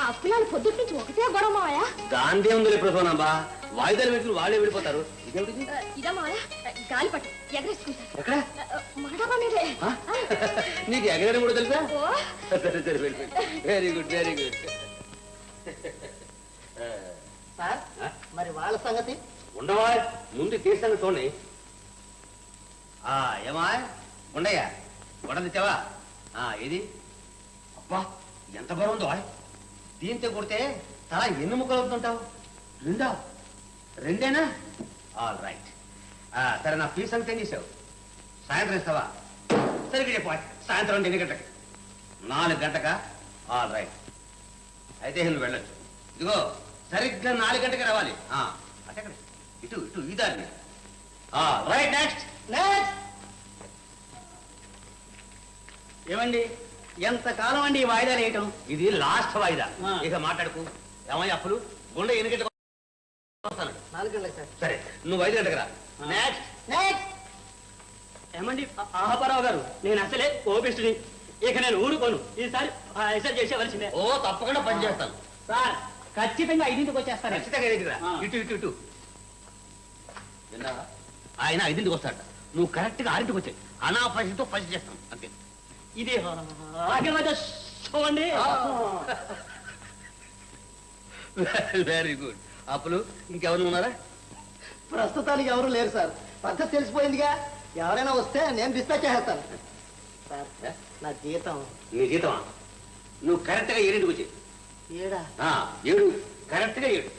ఆ పిల్లలు పొద్దుటి నుంచి ఒకటే గొడవ మావయ్య. దాందే ఉంది ప్రసోనమ్మా, వాయిదాలు వ్యక్తులు వాళ్ళే వెళ్ళిపోతారు. ఇదేమిటి? ఇదా మావయ్య, గాలి పట్టు ఎగరేసుకుంటారు. ఎక్కడ? మగడమా మీదే. నీకు ఎగరడం కూడా తెలుసా? ఓ సరే సరే వెళ్ళి. Very good very good. Sir మరి వాళ్ళ సంగతి ఉండవా, ముందు తీసాను చూడండి. ఏమా ఉండయ్యా, గొడవ తెచ్చావా? ఏది? అబ్బా ఎంత బరువు ఉందో. దీంతో కొడితే తల ఎన్ని ముక్కలు అవుతుంటావు? రెండేనా? All right. సరే, నా ఫీజు సంగతి ఏం చేసావు? సాయంత్రం ఇస్తావా? సరిగ్గా చెప్పు. సాయంత్రం 8 గంటలకి. 4 గంటకా? All right. అయితే నువ్వు వెళ్ళొచ్చు. ఇదిగో సరిగ్గా 4 గంటకి రావాలి. అంటే ఇటు ఇటు ఈ దారిని. రైట్. నెక్స్ట్. ఏమండి, ఎంతకాలం అండి ఈ వాయిదాలు వేయటం? ఇది లాస్ట్ వాయిదా. ఇక మాట్లాడుకు. ఏమయ్య అప్పులు, గుండె 8 గంటలకు వస్తాను. 4 గంటలకు సార్. సరే, నువ్వు 5 గంటకు రా. నెక్స్ట్. ఏమండి ఆహాపరావు గారు, నేను అసలే ఓపిస్తుని. ఇక నేను ఊరుకోను. ఈసారి ఎసరు చేసేవలసిందే. ఓ తప్పకుండా పని చేస్తాను సార్. ఖచ్చితంగా 5ంటికి వచ్చేస్తాను. ఖచ్చితంగా 5కి రా. ఇటు ఇటు ఇటు విన్నావా? ఆయన 5ంటికి వస్తాడ. నువ్వు కరెక్ట్ గా 6ంటికి వచ్చాయి. అనాపరితో పని చేస్తాం అంతే. ఇది చూడండి. Very good. అప్పులు ఇంకెవరు ఉన్నారా? ప్రస్తుతానికి ఎవరు లేరు సార్. పద్ధతి తెలిసిపోయిందిగా. ఎవరైనా వస్తే నేను డిస్పాచ్ చేస్తాను సార్. నా జీతం. నీ జీతమా? నువ్వు కరెక్ట్ గా 7ంటికి వచ్చాయి. 7 కరెక్ట్ గా 7.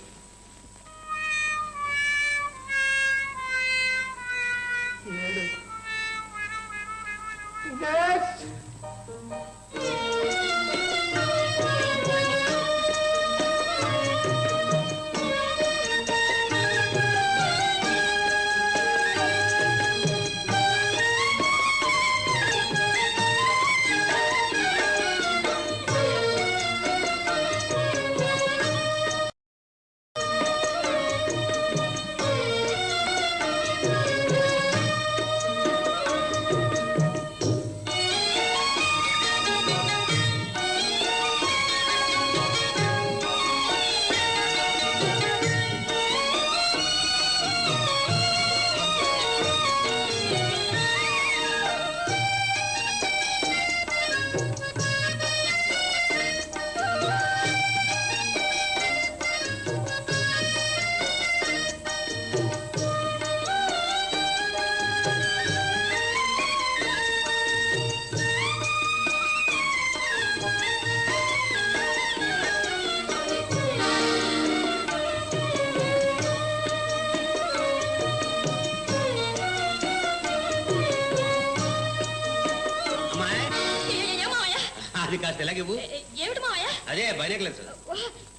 అది కాస్త ఎలాగివ్వు. ఏమిటి మావయ్య? అదే బైనక్లెస్.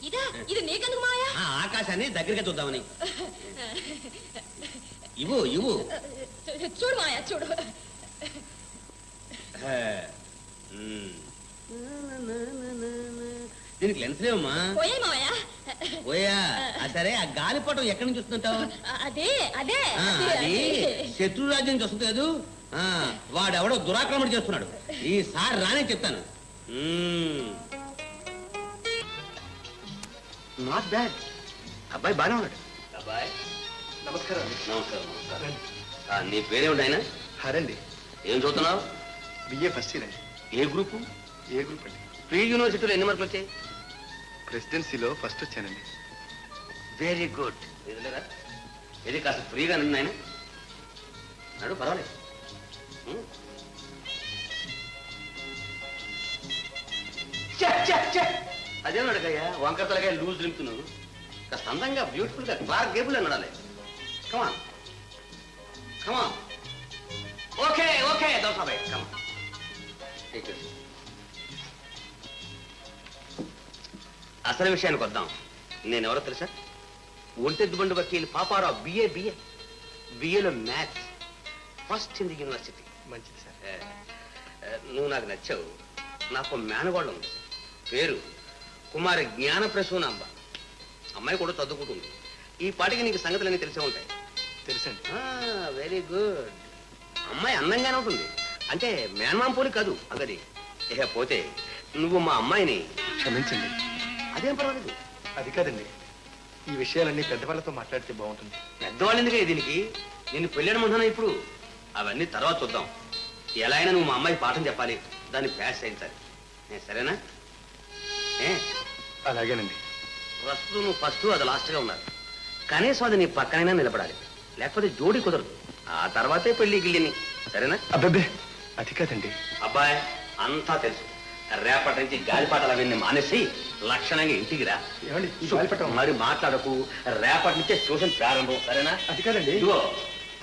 ఇదా? ఇది నీకెందుకు మావయ్య? ఆకాశాన్ని దగ్గరగా చూద్దామని. ఇవ్వు ఇవ్వు. చూడు మావయ్య చూడు. దీనికి లెన్స్ లేవమ్మా పోయా సరే ఆ గాలిపటం ఎక్కడి నుంచి వస్తుంటావు అదే అదే అది శత్రు రాజ్యం నుంచి వస్తుంది కదా వాడెవడో దురాక్రమణ చేస్తున్నాడు ఈసారి రానే చెప్తాను నాట్ బ్యాడ్ అబ్బాయి బాగానే ఉన్నాడు. అబ్బాయి నమస్కారం. నమస్కారం నమస్కారం. నీ పేరేమిటి ఆయన? హరండి. ఏం చదువుతున్నావు? బిఏ ఫస్ట్ ఇయర్ అండి. ఏ గ్రూపు? ఏ గ్రూప్ అండి? ప్రీ యూనివర్సిటీలో ఎన్ని మార్కులు వచ్చాయి? ప్రెసిడెన్సీలో ఫస్ట్ వచ్చానండి. Very good. ఇది కాస్త ఫ్రీగా నిన్న ఆయన నాడు పర్వాలేదు. అదేం అడగయ్యా వంకరతలగా లూజ్ నింపుతున్నాను. కాస్త అందంగా బ్యూటిఫుల్ గా క్లార్ గేబుల్ అని నడాలి. కమాన్ కమాన్. ఓకే ఓకే దోసాబాయ్ కమాన్. అసలు విషయానికి వద్దాం. నేనెవరో తెలుసా? ఒంటెద్దుబండు వకీలు పాపారావు. బిఏలో maths first in the university. మంచిది సార్. నువ్వు నాకు నచ్చావు. నాకు మేనగోళ్ళు ఉంది. పేరు కుమారి జ్ఞాన ప్రసూనాంబ. అమ్మాయి కూడా చదువుకుంటుంది. ఈ పాటికి నీకు సంగతులన్నీ తెలిసే ఉంటాయి. తెలుసండి. Very good. అమ్మాయి అందంగానే ఉంటుంది. అంటే మేనమామ పోలి కాదు అంగది. ఇక పోతే నువ్వు మా అమ్మాయిని క్షమించండి. అదేం పర్వాలేదు. అది కాదండి, ఈ విషయాలన్నీ పెద్దవాళ్ళతో మాట్లాడితే బాగుంటుంది. పెద్దవాళ్ళు ఎందుకే దీనికి? నేను పెళ్ళాడమంటున్నా ఇప్పుడు. అవన్నీ తర్వాత చూద్దాం. ఎలా అయినా నువ్వు మా అమ్మాయి పాఠం చెప్పాలి. దాన్ని ప్యాస్ చేయించాలి. సరేనా? అలాగేనండి. ప్రస్తుతం నువ్వు ఫస్ట్ అది లాస్ట్గా ఉండాలి. కనీసం అది నీ పక్కనైనా నిలబడాలి. లేకపోతే జోడి కుదరదు. ఆ తర్వాతే పెళ్లి గిల్లిని. సరేనా? అబ్బాబ్బే అది కాదండి. అబ్బాయి అంతా తెలుసు. రేపటి నుంచి గాలిపాటలు అవన్నీ మానేసి లక్షణంగా ఇంటికి రా. మరి మాట్లాడకు. రేపటి నుంచే ట్యూషన్ ప్రారంభం. సరేనా? అది కాదండి. ఇదిగో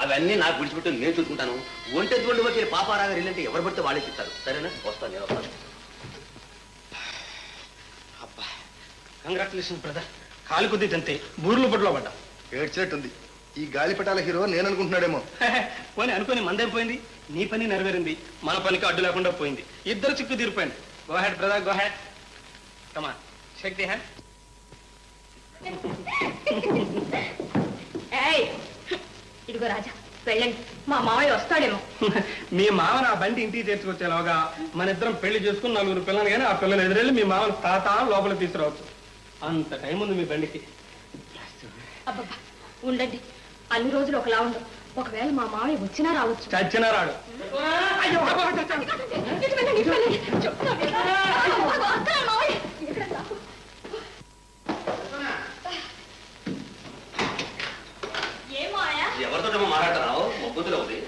అవన్నీ నాకు విడిచిపెట్టు. నేను చూసుకుంటాను. ఒంటెద్దుబండు వకీలు పాపారాగా వెళ్ళంటే ఎవరు పడితే వాళ్ళే చెప్తారు. సరేనా? వస్తాను నేను వస్తాను. అబ్బా కంగ్రాచులేషన్ బ్రదర్. కాలు కొద్ది తంతే బూర్లు పట్టులో పడ్డా. ఏడ్చినట్టుంది. ఈ గాలిపటాల హీరో నేను అనుకుంటున్నాడేమో. పోనీ అనుకుని మందేం పోయింది. నీ పని నెరవేరింది. మన పనికి అడ్డు లేకుండా పోయింది. ఇద్దరు చిక్కు తీరిపోయింది. Go ahead brother go ahead. Come on shake the hand. ఇదిగో రాజా వెళ్ళండి. మా మావయ్య వస్తాడేమో. మీ మావన ఆ బండి ఇంటికి చేర్చుకొచ్చేలాగా మన ఇద్దరం పెళ్లి చేసుకుని 4 పిల్లలు కానీ ఆ పిల్లలు ఎదురెళ్ళి మీ మావన తాత లోపలికి తీసుకురావచ్చు. అంత టైం ఉంది మీ బండికి. అబ్బబ్బా ఉండండి. అన్ని రోజులు ఒకలా ఉండవు. ఒకవేళ మా మావయ్య వచ్చినా రావచ్చు. చచ్చినా రాడు. ఎవరితో మాట్లాడతావు? మొబ్బుతులో ఉంది.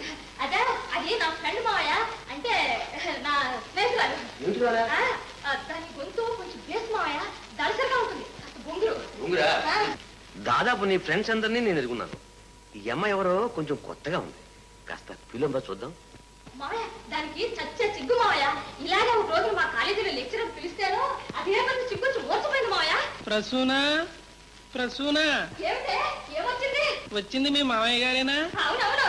అదే అది నా ఫ్రెండ్ మావయ్య. అంటే నా స్నేహితురాలు. దాని గొంతు కొంచెం బేస్ మావయ్య. దళసరిగా ఉంటుంది. బొంగురా. దాదాపు నీ ఫ్రెండ్స్ అందరినీ నేను ఎదుగున్నాను. ఈ అమ్మాయి ఎవరో కొంచెం కొత్తగా ఉంది. కాస్త పిలుంబా చూద్దాం. మావయ్య దానికి చచ్చే సిగ్గు మావయ్య. ఇలాగే ఒక రోజు మా కాలేజీలో లెక్చరర్ పిలిస్తేనో అదే కొంచెం సిగ్గు మోసపోయింది మావయ్య. ప్రసూనా ప్రసూనా ఏమిటే ఏమొచ్చింది? వచ్చింది మీ మావయ్య గారేనా? అవునవును.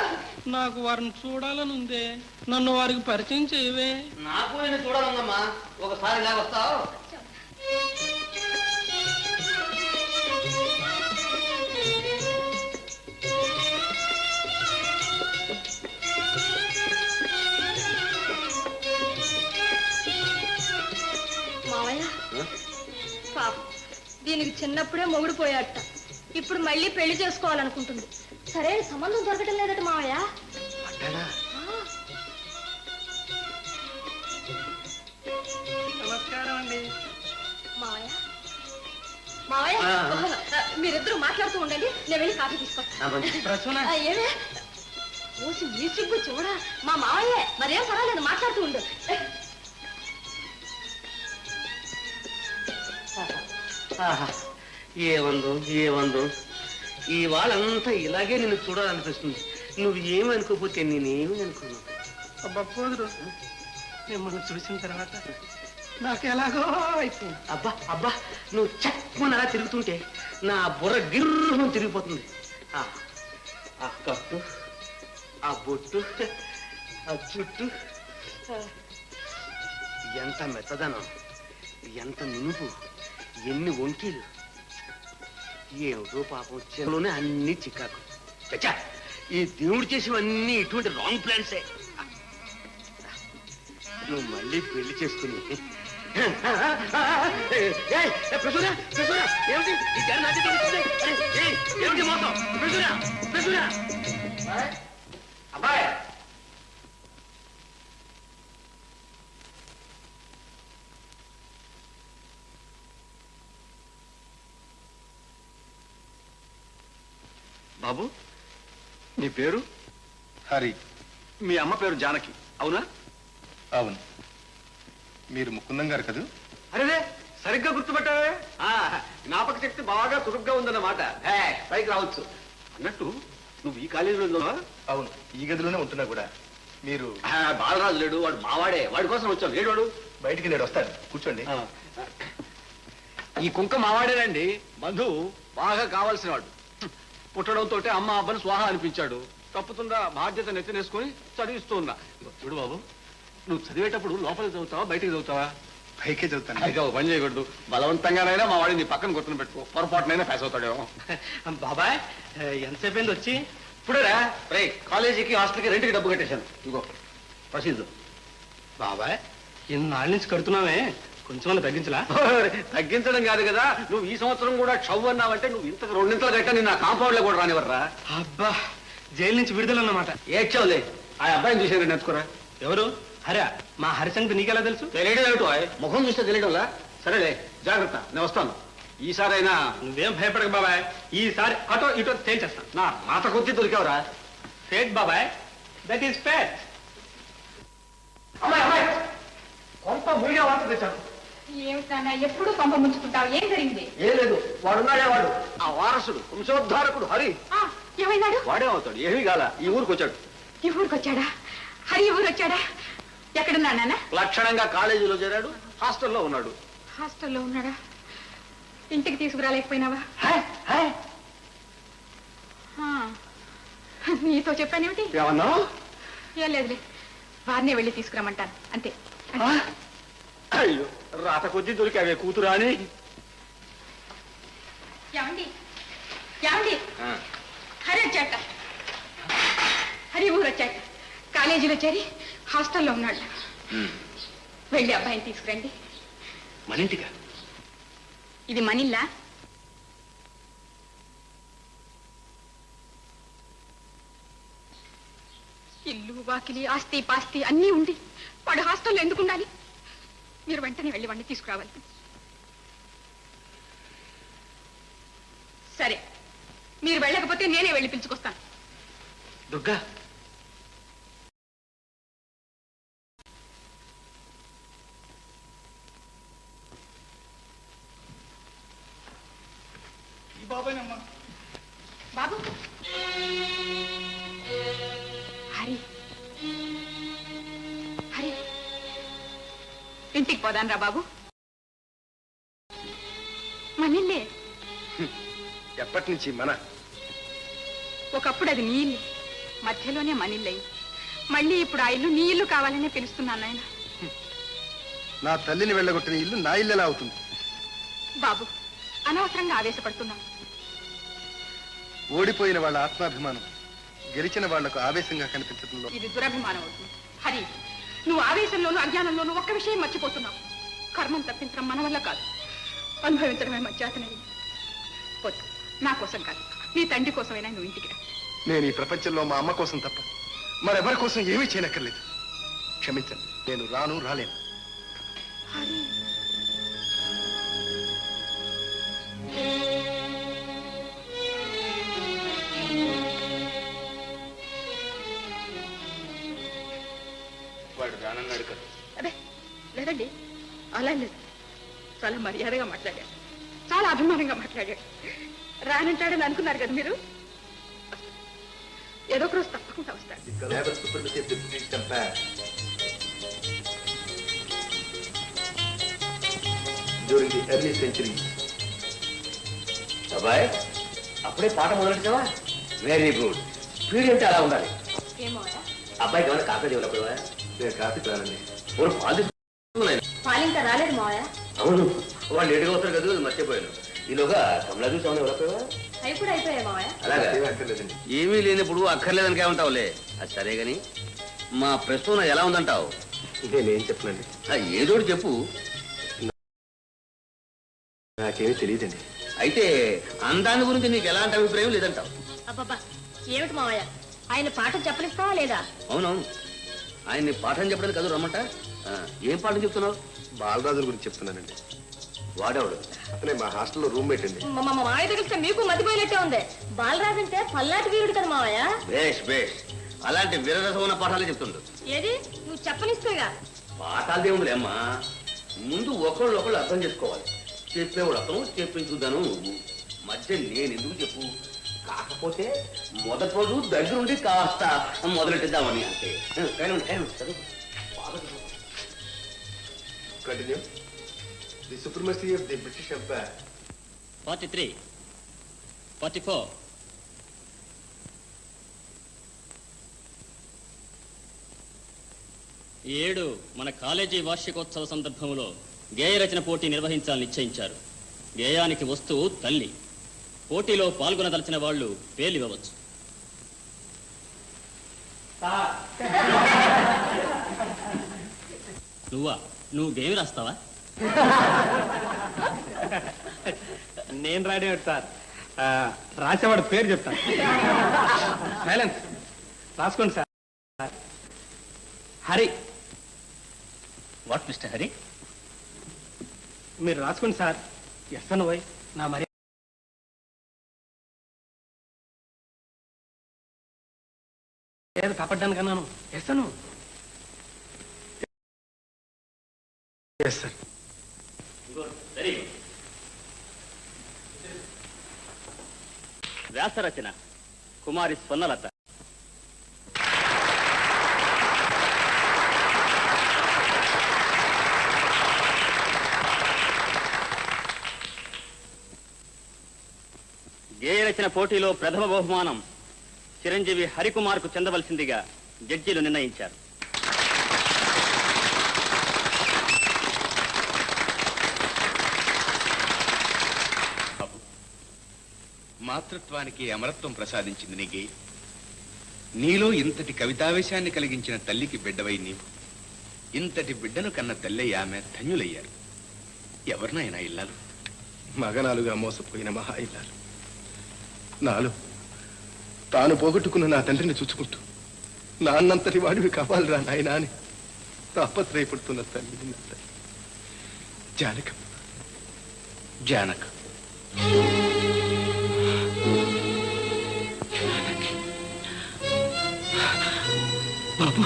నాకు వారిని చూడాలని ఉందే. నన్ను వారికి పరిచయం చేయవే. నాకు నేను చూడాలన్నమ్మా. ఒకసారి ఇలా వస్తావు? మావయ్య పాప దీనికి చిన్నప్పుడే మొగుడు పోయాట. ఇప్పుడు మళ్ళీ పెళ్లి చేసుకోవాలనుకుంటుంది. సరైన సంబంధం దొరకటం లేదట మావయ్య. నమస్కారం అండి. మావయ్య మావయ్య మీరిద్దరూ మాట్లాడుతూ ఉండండి. నేను వెళ్ళి కాఫీ తీసుకొస్తాను. ఏమే ఓసి మీ సిగ్గు చూడ. మా మావయ్యే. మరేం పర్వాలేదు మాట్లాడుతూ ఉండు. ఏమందో ఈ వాళ్ళంతా ఇలాగే నిన్ను చూడాలనిపిస్తుంది. నువ్వు ఏమనుకోపోతే నేనేమి అనుకున్నాను. అబ్బా పోదురు. మిమ్మల్ని చూసిన తర్వాత నాకు ఎలాగో అయిపోయింది. అబ్బా అబ్బా నువ్వు చక్కమని అలా తిరుగుతుంటే నా బుర్ర గిర్రం తిరిగిపోతుంది. ఆ కట్టు, ఆ బొట్టు, ఆ చుట్టు, ఎంత మెత్తదనం, ఎంత నునుపు, ఎన్ని వంకీలు. ఏమిటో పాపం చిన్నలోనే అన్ని చిక్కాకు. చచ్చా, ఈ దేవుడు చేసేవన్నీ ఇటువంటి రాంగ్ ప్లాన్సే. నువ్వు మళ్ళీ పెళ్లి చేసుకుని ఏమిటి మోసం? అబ్బాయి, బాబు, నీ పేరు? హరి. మీ అమ్మ పేరు జానకి, అవునా? అవును. మీరు ముకుందం గారు కదూ? అరే, సరిగ్గా గుర్తుపట్టావే. జ్ఞాపక శక్తి బాగా చురుగ్గా ఉందన్నమాట. పైకి రావచ్చు. అన్నట్టు నువ్వు ఈ కాలేజీలో? అవును, ఈ గదిలోనే ఉంటున్నా కూడా. మీరు? బాలరాజు లేడు, వాడు మావాడే. వాడి కోసం వచ్చాను. లేడు వాడు? బయటికి లేడు, వస్తాడు. కూర్చోండి. ఈ కుంక మావాడేనండి, బంధువు, బాగా కావాల్సిన వాడు. పుట్టడంతో అమ్మ అబ్బని స్వాహ అనిపించాడు. తప్పుతుందా బాధ్యత నెత్తినేసుకుని చదివిస్తూ ఉన్నా. చూడు బాబు, నువ్వు చదివేటప్పుడు లోపలికి చదువుతావా బయటికి చదువుతావా? పైకే చదువుతాను. అయితే పని చేయకూడదు, బలవంతంగానైనా మా వాడిని నీ పక్కన గుర్తుని పెట్టుకో. పొరపాటునైనా పాస్ అవుతాడేమో. బాబాయ్, ఎంతసేపు అయింది వచ్చి? ఇప్పుడేరా రే, కాలేజీకి హాస్టల్కి రెంట్కి డబ్బు కట్టేశాను. ఇగో ప్రసిద్ధు. బాబాయ్, ఇన్నాళ్ళ నుంచి కడుతున్నావే, కొంచెం తగ్గించలా? తగ్గించడం కాదు కదా, నువ్వు ఈ సంవత్సరం కూడా షవ్ అన్నావంటే నువ్వు ఇంతకు రెండింతలు కట్టా నిన్న కాంపౌండ్ లో కూడా రానివర్రా. అబ్బా, జైలు నుంచి విడుదలన్నమాట. ఏడ్చావులే, ఆ అబ్బాయిని చూసాను నెచ్చుకోరా. ఎవరు? హరా? మా హరి సంగతి నీకెలా తెలుసు? తెలియడం ఏమిటో, ముఖం చూస్తే తెలియడంలా. సరేలే, జాగ్రత్త, నేను వస్తాను. ఈసారైనా నువ్వేం భయపడక బాబాయ్, ఈసారి అటో ఇటో తేల్చేస్తాను. నా రాత కొద్ది దొరికావురా. ఫేట్ బాబాయ్, దట్ ఈస్ ఫేట్. అమ్మాయి అమ్మాయి, కొంత మీడియా వార్త తెచ్చాను. ఏమిటన్నా ఎప్పుడు పంప ముంచుకుంటావు? ఏం జరిగింది? ఏం లేదు, వాడున్నాడే వాడు, ఆ వారసుడు, వంశోద్ధారకుడు హరి. ఏమైనాడు? వాడే అవుతాడు, ఏమీ కాల. ఈ ఊరికి వచ్చాడు. ఈ ఊరికి వచ్చాడా? హరి ఊరు వచ్చాడా? ఎక్కడున్నా నాన్న? లక్షణంగా కాలేజీలో చేరాడు, హాస్టల్లో ఉన్నాడు. హాస్టల్లో ఉన్నాడా? ఇంటికి తీసుకురాలేకపోయినావా? నీతో చెప్పానేమిటి? ఏమన్నావు? ఏం లేదులే, వారినే వెళ్ళి తీసుకురమ్మంటాను అంతే. అయ్యో, రాత కొద్ది దొరికావే కూతురా అని. ఏమండి ఏమండి, హరి వచ్చాట. హరి ఊరు వచ్చాట, కాలేజీలో చేరి హాస్టల్లో ఉన్నాడు. వెళ్ళి అబ్బాయిని తీసుకురండి. మన ఇంటికా? ఇది మనిల్లా? ఇల్లు వాకిలి ఆస్తి పాస్తి అన్నీ ఉండి వాడు హాస్టల్లో ఎందుకు ఉండాలి? మీరు వెంటనే వెళ్ళి వాడిని తీసుకురావాలి. సరే, మీరు వెళ్ళకపోతే నేనే వెళ్ళి పిలుచుకొస్తాను. దుర్గా, బాబు, హరి హరి, ఇంటికి పోదాన్రా బాబు. మనిల్లే. ఎప్పటి నుంచి మన? ఒకప్పుడు అది నీ ఇల్లు, మధ్యలోనే మనిల్లయింది. మళ్ళీ ఇప్పుడు ఆ ఇల్లు నీ ఇల్లు కావాలనే పిలుస్తున్నాను ఆయన. నా తల్లిని వెళ్ళగొట్టిన ఇల్లు నా ఇల్లు ఎలా అవుతుంది? బాబు, అనవసరంగా ఆవేశపడుతున్నావు. ఓడిపోయిన వాళ్ళ ఆత్మాభిమానం గెలిచిన వాళ్లకు ఆవేశంగా కనిపించడంలో ఇది దురభిమానం అవుతుంది. హరి, నువ్వు ఆవేశంలోనూ అజ్ఞానంలోనూ ఒక్క విషయం మర్చిపోతున్నావు. కర్మం తప్పించడం మన వల్ల కాదు, అనుభవించడమే మన చేతనయ్యింది. వద్దు, నా కోసం కాదు, నీ తండ్రి కోసమైనా నువ్వు ఇంటికి రా. నేను ఈ ప్రపంచంలో మా అమ్మ కోసం తప్ప మరెవరి కోసం ఏమీ చేయనక్కర్లేదు. క్షమించండి, నేను రాలేను. హరి, వాడు రానన్నాడు కదా. అదే లేదండి, అలా లేదు. చాలా మర్యాదగా మాట్లాడాడు, చాలా అభిమానంగా మాట్లాడాడు. రానంటాడని అనుకున్నారు కదా మీరు. ఏదో ఒక రోజు తప్పకుండా వస్తాడు. During the early centuries. అబ్బాయి, అప్పుడే పాట మొదలెట్టావా? Very good. స్పీడ్ అంటే అలా ఉండాలి. ఏమో అబ్బాయికి ఏమైనా కాఫీ ఇవ్వలేకపోయావా? నేను కాఫీ తానండి. పాలు పాలింకా రాలేదు మావయ్య. అవును, వాళ్ళు లేటుగా వస్తారు కదా, మర్చిపోయాను. ఈలోగా కమలా చూసి అవును ఎవరైపోయావా? అవి కూడా అయిపోయాయి మావయ్య. అలాగా ఏమీ లేనప్పుడు అక్కర్లేదని ఉంటావులే. అది సరే గాని మా ప్రస్తుతం ఎలా ఉందంటావు? నేనేం చెప్పనండి, ఏదోటి చెప్పు. నాకేమీ తెలియదండి. అయితే అందాన్ని గురించి నీకు ఎలాంటి అభిప్రాయం లేదంటావు? అబ్బబ్బా, ఏమిటి మావయ్య, ఆయన పాఠం చెప్పనిస్తావా లేదా? అవునవును, ఆయన్ని పాఠం చెప్పడానికి కదా రమ్మంట. ఏం పాఠం చెప్తున్నావు? బాలరాజుల గురించి చెప్తున్నానండి. వాడేవాడు? అతనే మా హాస్టల్లో రూమ్మేట్ అండి. మా మావయ్య తగిలిస్తే మీకు మతిపోయినట్టే ఉంది. బాలరాజు అంటే పల్లాటి వీరుడు కదా మావయ్య. బేష్ బేష్, అలాంటి వీరరసం ఉన్న పాఠాలే చెప్తుండు. ఏది నువ్వు చెప్పనిస్తేగా? పాఠాలు దేవుందిలే అమ్మా, ముందు ఒకళ్ళు అర్థం చేసుకోవాలి. చెప్పేవాడు అతను, చెప్పించుదాను నువ్వు. మధ్య నేను ఎందుకు చెప్పు? కాకపోతే మొదటి రోజు దగ్గరుండి కాస్త మొదలెట్టిద్దామని అంతే. Continue. The supremacy of the British empire. 43, 44. ఏడు మన కాలేజీ వార్షికోత్సవ సందర్భంలో గేయ రచన పోటీ నిర్వహించాలని నిశ్చయించారు. గేయానికి వస్తువు తల్లి. పోటీలో పాల్గొనదలిచిన వాళ్ళు పేర్లు ఇవ్వవచ్చు. నువ్వు గేయం రాస్తావా? నేను రాడేవాడు సార్, రాసేవాడు పేరు చెప్తాను. సైలెన్స్, రాసుకోండి sir. Hari. What mister Hari? మీరు రాసుకోండి సార్. ఎస్సను పోయి నా మరి కాపాడ్డాను కన్నాను. ఎస్సను. Yes sir. Very good. వ్యాస రచన కుమారి స్వర్ణలత. గేయ రచన పోటీలో ప్రథమ బహుమానం చిరంజీవి హరికుమార్కు చెందవలసిందిగా జడ్జీలు నిర్ణయించారు. మాతృత్వానికి అమరత్వం ప్రసాదించింది నీ గేయం. నీలో ఇంతటి కవితావేశాన్ని కలిగించిన తల్లికి బిడ్డవై నీవు. ఇంతటి బిడ్డను కన్న తల్లి ఆమె ధన్యులయ్యారు. ఎవరినైనా ఇల్లాలు? మగనాలుగా మోసపోయిన మహా ఇల్లాలు. నాలో తాను పోగొట్టుకున్న నా తండ్రిని చూసుకుంటూ నాన్నంతటి వాడివి కావాలిరా నాయనా అని తాపత్రయపడుతున్న తల్లి నా తల్లి జానకం. జానక. బాబు,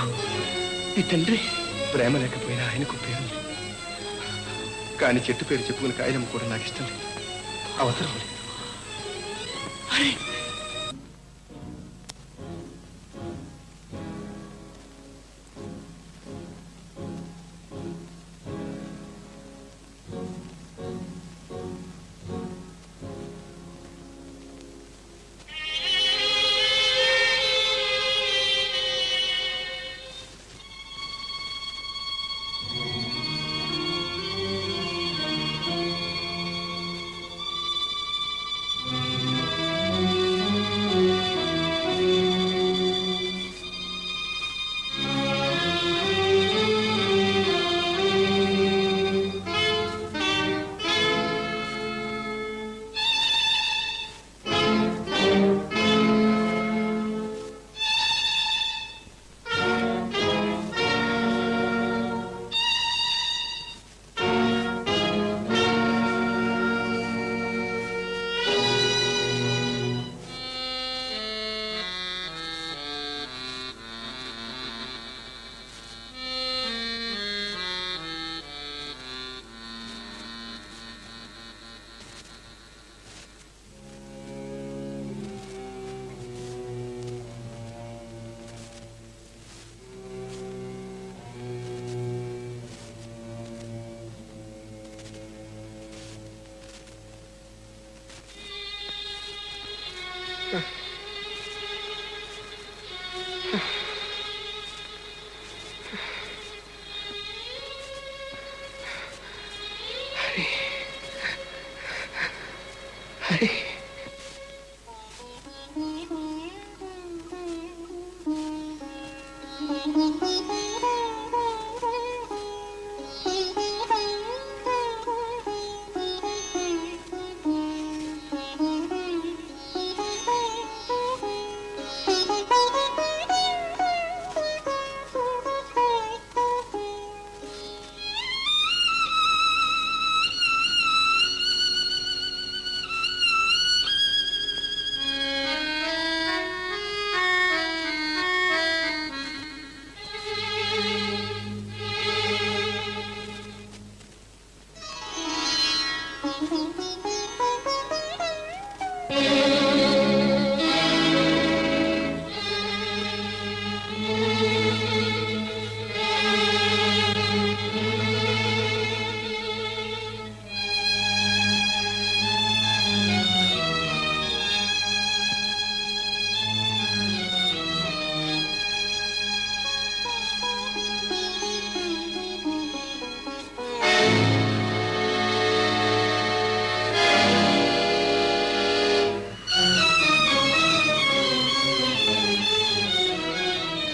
ఈ తండ్రి ప్రేమ లేకపోయినా ఆయనకు పేరు. కానీ చెట్టు పేరు చెప్పుకుని కాయడం కూడా నాకు ఇష్టం లేదు, అవసరం లేదు.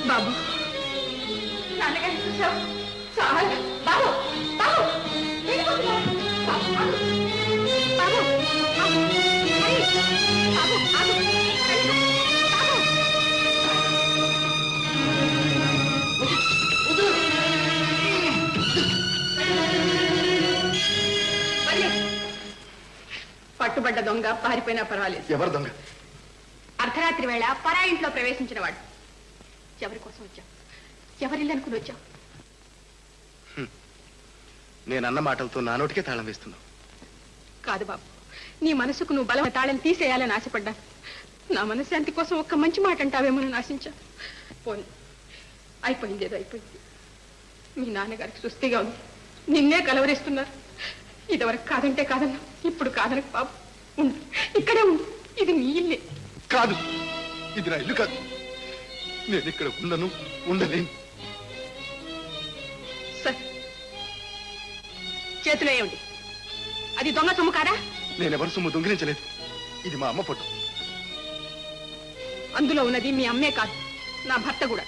బాబు నాన్నగారు చూసావు చాలా బాబు బాబు వెళ్ళిపోతున్నావు. బాబు ఆగు. బాబు ఆగు. హరి. బాబు ఆగు. వెళ్ళిపో. బాబు వదిలే. పట్టుబడ్డ దొంగ పారిపోయినా పర్వాలేదు. ఎవరు దొంగ? అర్ధరాత్రి వేళ పరా ఇంట్లో ప్రవేశించిన వాడు. ఎవరి కోసం వచ్చావు? ఎవరిల్లు అనుకుని వచ్చావు? నేనన్న మాటలతో నా నోటికే తాళం వేస్తున్నావు. కాదు బాబు, నీ మనసుకు నువ్వు బలం తాళం తీసేయాలని ఆశపడ్డా. నా మనశ్శాంతి కోసం ఒక్క మంచి మాట అంటావేమోనని ఆశించా. పోనీ, అయిపోయింది, ఏదో అయిపోయింది. మీ నాన్నగారికి సుస్థిగా ఉంది, నిన్నే కలవరిస్తున్నారు. ఇదివరకు కాదంటే కాదన్నా, ఇప్పుడు కాదనకు బాబు. ఉండు, ఇక్కడే ఉండు. ఇది నీ ఇల్లే. కాదు, ఇది నా ఇల్లు కాదు. నేను ఇక్కడ ఉండను, ఉండలేను. సరే, చేతిలో ఏమిటి? అది దొంగ సొమ్ము కాదా? నేనెవరు సొమ్ము దొంగిలించలేదు. ఇది మా అమ్మ ఫోటో. అందులో ఉన్నది మీ అమ్మే కాదు, నా భర్త కూడా.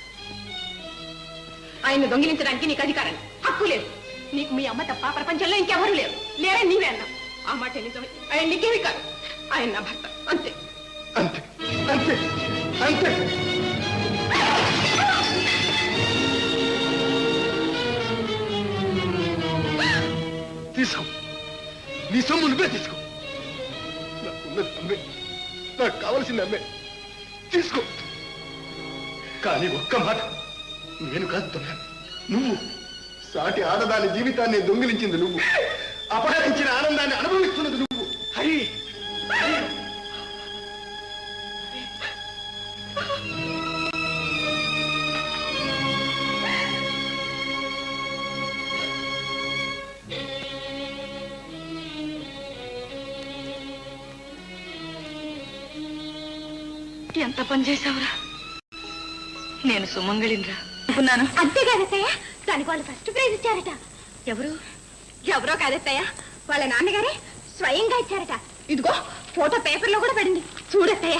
ఆయన్ని దొంగిలించడానికి నీకు అధికారం, హక్కు లేదు. నీకు మీ అమ్మ తప్ప ప్రపంచంలో ఇంకెవరూ లేరు. లేరే నీవే అన్నా. ఆ మాట నిజమే. ఆయన నీకేమీ కాదు. ఆయన నా భర్త, అంతే. అంతే అంతే అంతే. తీసుకో, నీ సొమ్ము నువ్వే తీసుకో. నాకున్నది అమ్మే, నాకు కావలసింది అమ్మే. తీసుకో. కానీ ఒక్క మాట, నేను కాదు దొంగ, నువ్వు. సాటి ఆడదాని జీవితాన్ని దొంగిలించింది నువ్వు, అపహరించిన ఆనందాన్ని అనుభవిస్తున్నది నువ్వు. హరి, ఎంత పని చేశావురా? నేను సుమంగళింద్రా అనుకున్నాను. అంతేకాదత్తయ్య, దానికి వాళ్ళు ఫస్ట్ ప్రైజ్ ఇచ్చారట. ఎవరు? ఎవరో కాదత్తయ్య, వాళ్ళ నాన్నగారే స్వయంగా ఇచ్చారట. ఇదిగో ఫోటో పేపర్లో కూడా పడింది, చూడత్తయ్య.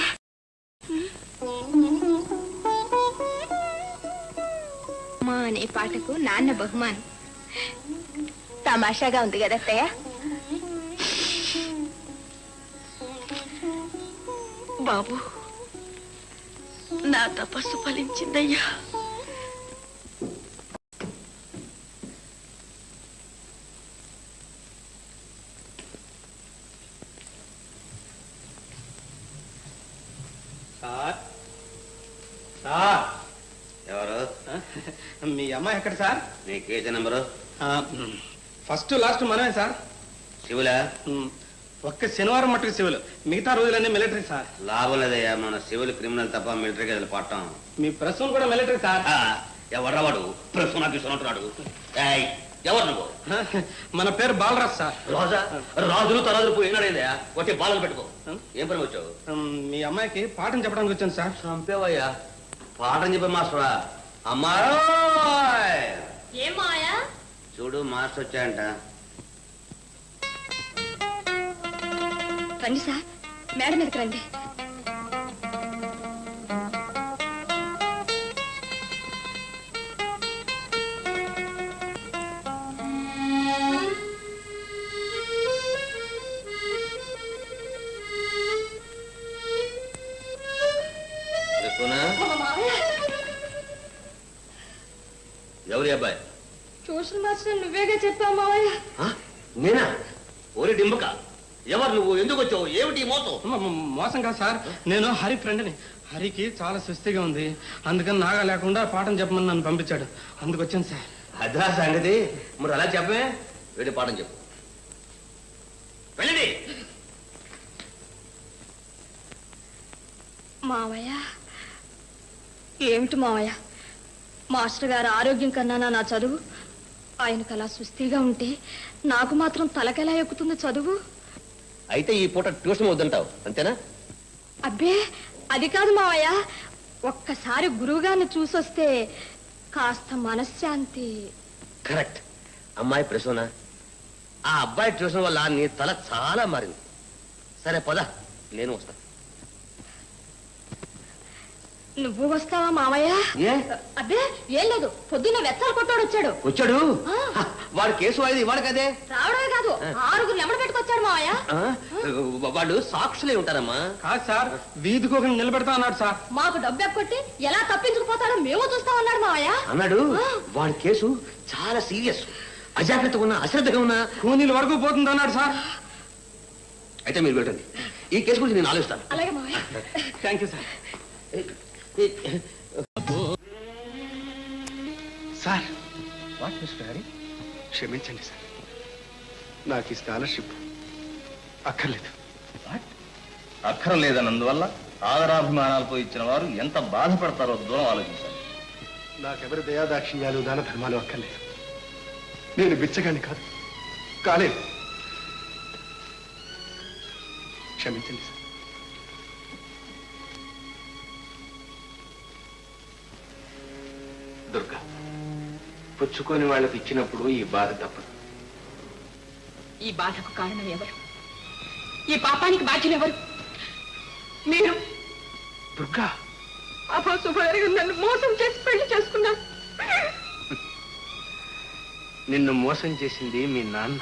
మా అనే పాటకు నాన్న బహుమానం. తమాషాగా ఉంది కదత్తయ్య. బాబు, నా తపస్సు ఫలించిందయ్యా. Sir, sir. ఎవరు? మీ అమ్మాయి ఎక్కడ సార్? నీ కేసు నెంబరు? ఫస్ట్ లాస్ట్ మనమే సార్. శివులా? ఒక్క శనివారం మట్టుకు సివిల్, మిగతా రోజులన్నీ మిలిటరీ సార్. లాభం లేదయ్యా, మన సివిల్ క్రిమినల్ తప్ప మిలిటరీకి అది పట్టం. మీ ప్రశ్న కూడా మిలిటరీ సార్. ఎవర్రా వాడు? ప్రశ్న అంటున్నాడు. ఎవరు నువ్వు? మన పేరు బాలరాజు సార్. రాజా? రాజులు తరాజులు పోయినాడేదయ్యా, ఒకటి బాలను పెట్టుకో. ఏం పని వచ్చావు? మీ అమ్మాయికి పాఠం చెప్పడానికి వచ్చాను సార్. చంపేవయ్యా, పాఠం చెప్పే మాస్టరా? అమ్మాయి ఏం మాయా? చూడు, మాస్టర్ వచ్చాయంట. రండి సార్, మేడ మీదకి రండి. ఎవరి అబ్బాయి? ట్యూషన్ మాస్టర్ నువ్వేగా చెప్పావు మావయ్య. నేనా? ఓరి డింబక, ఎవరు నువ్వు? ఎందుకు వచ్చావు? ఏమిటి మోసం? మోసం కాదు సార్, నేను హరి ఫ్రెండ్ని. హరికి చాలా సుస్థిగా ఉంది, అందుకని నాగా లేకుండా పాఠం చెప్పమని నన్ను పంపించాడు, అందుకు వచ్చాను సార్. అదా సంగతి? మరి అలా చెప్పే, వీడి పాఠం చెప్పు. వెళ్ళండి. మావయ్య, ఏమిటి మావయ్య, మాస్టర్ గారు ఆరోగ్యం కన్నా నా చదువు? ఆయనకు అలా సుస్థిగా ఉంటే నాకు మాత్రం తలకెలా ఎక్కుతుంది చదువు? అయితే ఈ పూట ట్యూషన్ వద్దంటావు, అంతేనా? అబ్బే అది కాదు మావయ్య, ఒక్కసారి గురువుగారిని చూసొస్తే కాస్త మనశ్శాంతి. కరెక్ట్. అమ్మాయి ప్రసూన, ఆ అబ్బాయి ట్యూషన్ వల్ల నీ తల చాలా మారింది. సరే పద, నేను వస్తా. నువ్వు వస్తావా మావయ్య? అబ్బే ఏం లేదు, పొద్దున్న వెచ్చాలు కొట్టాడు వచ్చాడు. వాడు కేసు వాయిది ఇవాడు కదే. రావడమే కాదు, 6 నెంబర్ పెట్టుకొచ్చాడు మావయ్య. వాళ్ళు సాక్షులే ఉంటారమ్మా. కాదు సార్, వీధికి ఒక నిలబెడతా అన్నాడు సార్. మాకు డబ్బు ఎక్కొట్టి ఎలా తప్పించుకుపోతాడో మేము చూస్తామన్నాడు మావయ్య. అన్నాడు. వాడి కేసు చాలా సీరియస్, అజాగ్రత్తగా ఉన్నా, అశ్రద్ధగా ఉన్నా కూనీల వరకు పోతుంది అన్నాడు సార్. అయితే మీరు వెళ్ళండి, ఈ కేసు గురించి నేను ఆలోచిస్తాను. అలాగే మావయ్య. Thank you sir. Sir, what mister Hari? క్షమించండి సార్, నాకు ఈ స్కాలర్షిప్ అక్కర్లేదు. అక్కరం లేదన్నందువల్ల ఆదరాభిమానాలతో ఇచ్చిన వారు ఎంత బాధపడతారో దూరం ఆలోచించాలి. నాకెవరి దయాదాక్షిణ్యాలు దాన ధర్మాలు అక్కర్లేదు. నేను బిచ్చగాన్ని కాదు, కాలేదు. క్షమించండి సార్. దుర్గా, పుచ్చుకొని వాళ్ళకి ఇచ్చినప్పుడు ఈ బాధ తప్పదు. ఈ బాధకు కారణం ఎవరు? ఈ పాపానికి బాధ్యులు ఎవరు? మీరు. దుర్గా, అపశుభారిగా నన్ను మోసం చేసి పెళ్లి చేసుకున్నాను. నిన్ను మోసం చేసింది మీ నాన్న.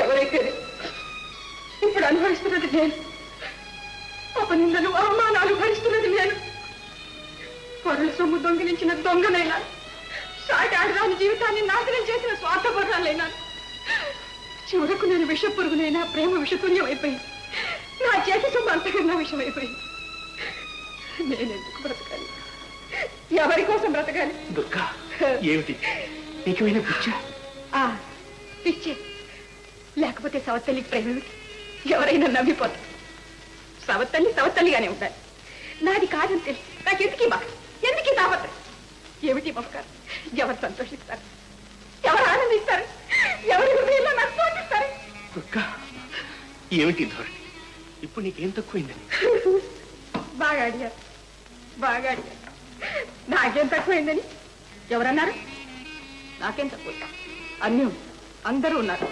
ఎవరైతే ఇప్పుడు అనుభవిస్తున్నది నేను, అపనిందలు అవమానాలు భరిస్తున్నది నేను. పరుల సొమ్ము దొంగిలించిన దొంగనైనా, సాటి ఆడదాని జీవితాన్ని నాశనం చేసిన స్వార్థపరాలైనా, చివరకు నేను విష పురుగునైనా ప్రేమ విషతుల్యం అయిపోయింది. నా చేతి సొమ్ము అంతకన్నా విషం అయిపోయింది. నేనెందుకు బ్రతకాలి? ఎవరి కోసం బ్రతకాలి? దుర్గా, ఏమిటి నీకేమైనా పిచ్చా? పిచ్చే, లేకపోతే సవత్తల్లికి ప్రేమేమిటి? ఎవరైనా నవ్విపోతారు. సవత్తల్లిగానే ఉంటారు. నాది కాదని తెలిసి నాకెందుకీ మాకు, ఎందుకీ తాపత్రం? ఏమిటి మమకారం? ఎవరు సంతోషిస్తారు? ఎవరు ఆనందిస్తారు? ఎవరి హృదయంలో నాకు పోటిస్తారు? దుర్గా, ఏమిటి ధోరణి? ఇప్పుడు నీకేం తక్కువైందని? బాగా అడిగారు, బాగా అడిగారు. నాకేం తక్కువైందని ఎవరన్నారు? నాకేం తక్కువ? అన్నీ అందరూ ఉన్నారు.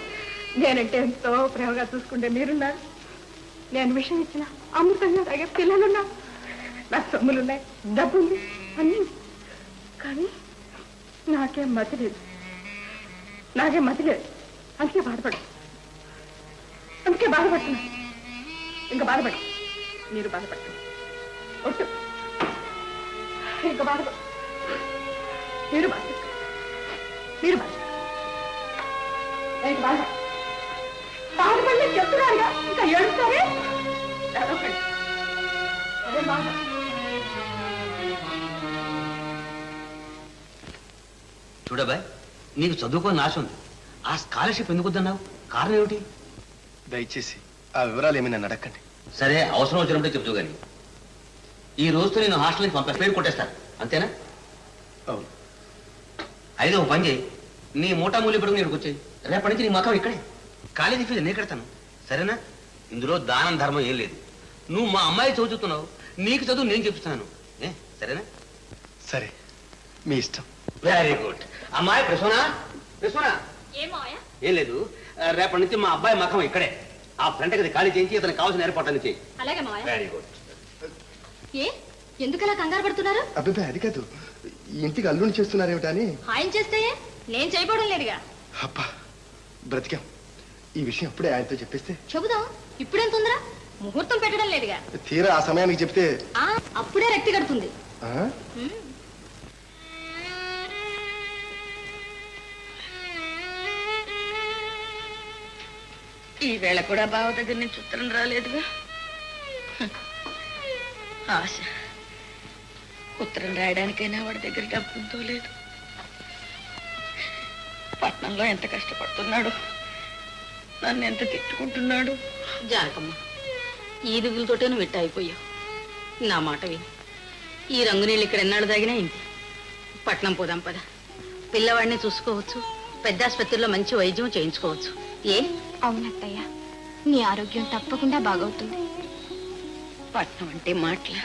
నేనంటే ఎంతో ప్రేమగా చూసుకుంటే మీరున్నారు. నేను విషయం ఇచ్చిన అమృతంగా తాగే పిల్లలున్నారు. నాకు సొమ్ములున్నాయి, డబ్బు ఉంది, అన్నీ. కానీ నాకేం మతి లేదు, నాకేం మతి లేదు. అందుకే బాధపడుతున్నా. ఇంకా బాధపడు, మీరు బాధపడుతున్నారు. ఒట్టు, ఇంకా బాధపడు, మీరు బాధపడి చెప్తున్నారుగా, ఇంకా ఏడుస్తారే. అదే బాధ. చూడబాయ్, నీకు చదువుకోని ఆశ ఉంది, ఆ స్కాలర్షిప్ ఎందుకు వద్దన్నావు? కారణం ఏమిటి? దయచేసి ఆ వివరాలు ఏమైనా అడగండి. సరే, అవసరం వచ్చినప్పుడే చెప్తూ గాని ఈ రోజుతో నేను హాస్టల్ నుంచి పేరు కొట్టేస్తాను, అంతేనా? అవును. అయితే ఒక పని చేయి, నీ మూటా మూలి పడుకుని ఇక్కడికి వచ్చాయి. రేపటి నుంచి నీ మకం ఇక్కడే, కాలేజీ ఫీజు నేను కడతాను, సరేనా? ఇందులో దానం ధర్మం ఏం లేదు. నువ్వు మా అమ్మాయి చదువుతున్నావు, నీకు చదువు నేను చెప్తున్నాను, సరేనా? సరే, మీ ఇష్టం. Very good. అమ్మాయి ప్రసూనా, ఏం లేదు, రేపటి నుంచి మా అబ్బాయి మకం ఇక్కడే. ఆ ఫ్రంట్ గది ఖాళీ చేయించి అతనికి కావాల్సిన ఏర్పాట్లన్నీ చేయి. అలాగే మావయ్య. Very good. ఏ ఎందుకలా కంగారు పడుతున్నారు? అబ్బాయి అది కాదు, ఇంటికి అల్లుని చేస్తున్నారేమిటని. ఆయన చేస్తే నేను చేయబడం లేదుగా. అబ్బా, బ్రతికాం. ఈ విషయం అప్పుడే ఆయనతో చెప్పేస్తే. చెబుదాం, ఇప్పుడేం తొందర? ముహూర్తం పెట్టడం లేదుగా. తీరా ఆ సమయానికి చెప్తే అప్పుడే రక్తి కడుతుంది. ఈ వేళ కూడా బావ దగ్గర నుంచి ఉత్తరం రాలేదుగా. ఆశ ఉత్తరం రాయడానికైనా వాడి దగ్గర డబ్బుందో లేదు. పట్నంలో ఎంత కష్టపడుతున్నాడు, నన్ను ఎంత తిట్టుకుంటున్నాడు. జానకమ్మ, ఈ దిగులతోటే నువ్వు ఇట్ట అయిపోయావు. నా మాట విని ఈ రంగు నీళ్ళు ఇక్కడ ఎన్నాళ్ళు తాగినా ఇంతే. పట్నం పోదాం పద. పిల్లవాడిని చూసుకోవచ్చు, పెద్ద ఆసుపత్రిలో మంచి వైద్యం చేయించుకోవచ్చు. ఏ? అవునత్తయ్య, నీ ఆరోగ్యం తప్పకుండా బాగవుతుంది. పట్నం అంటే మాటల,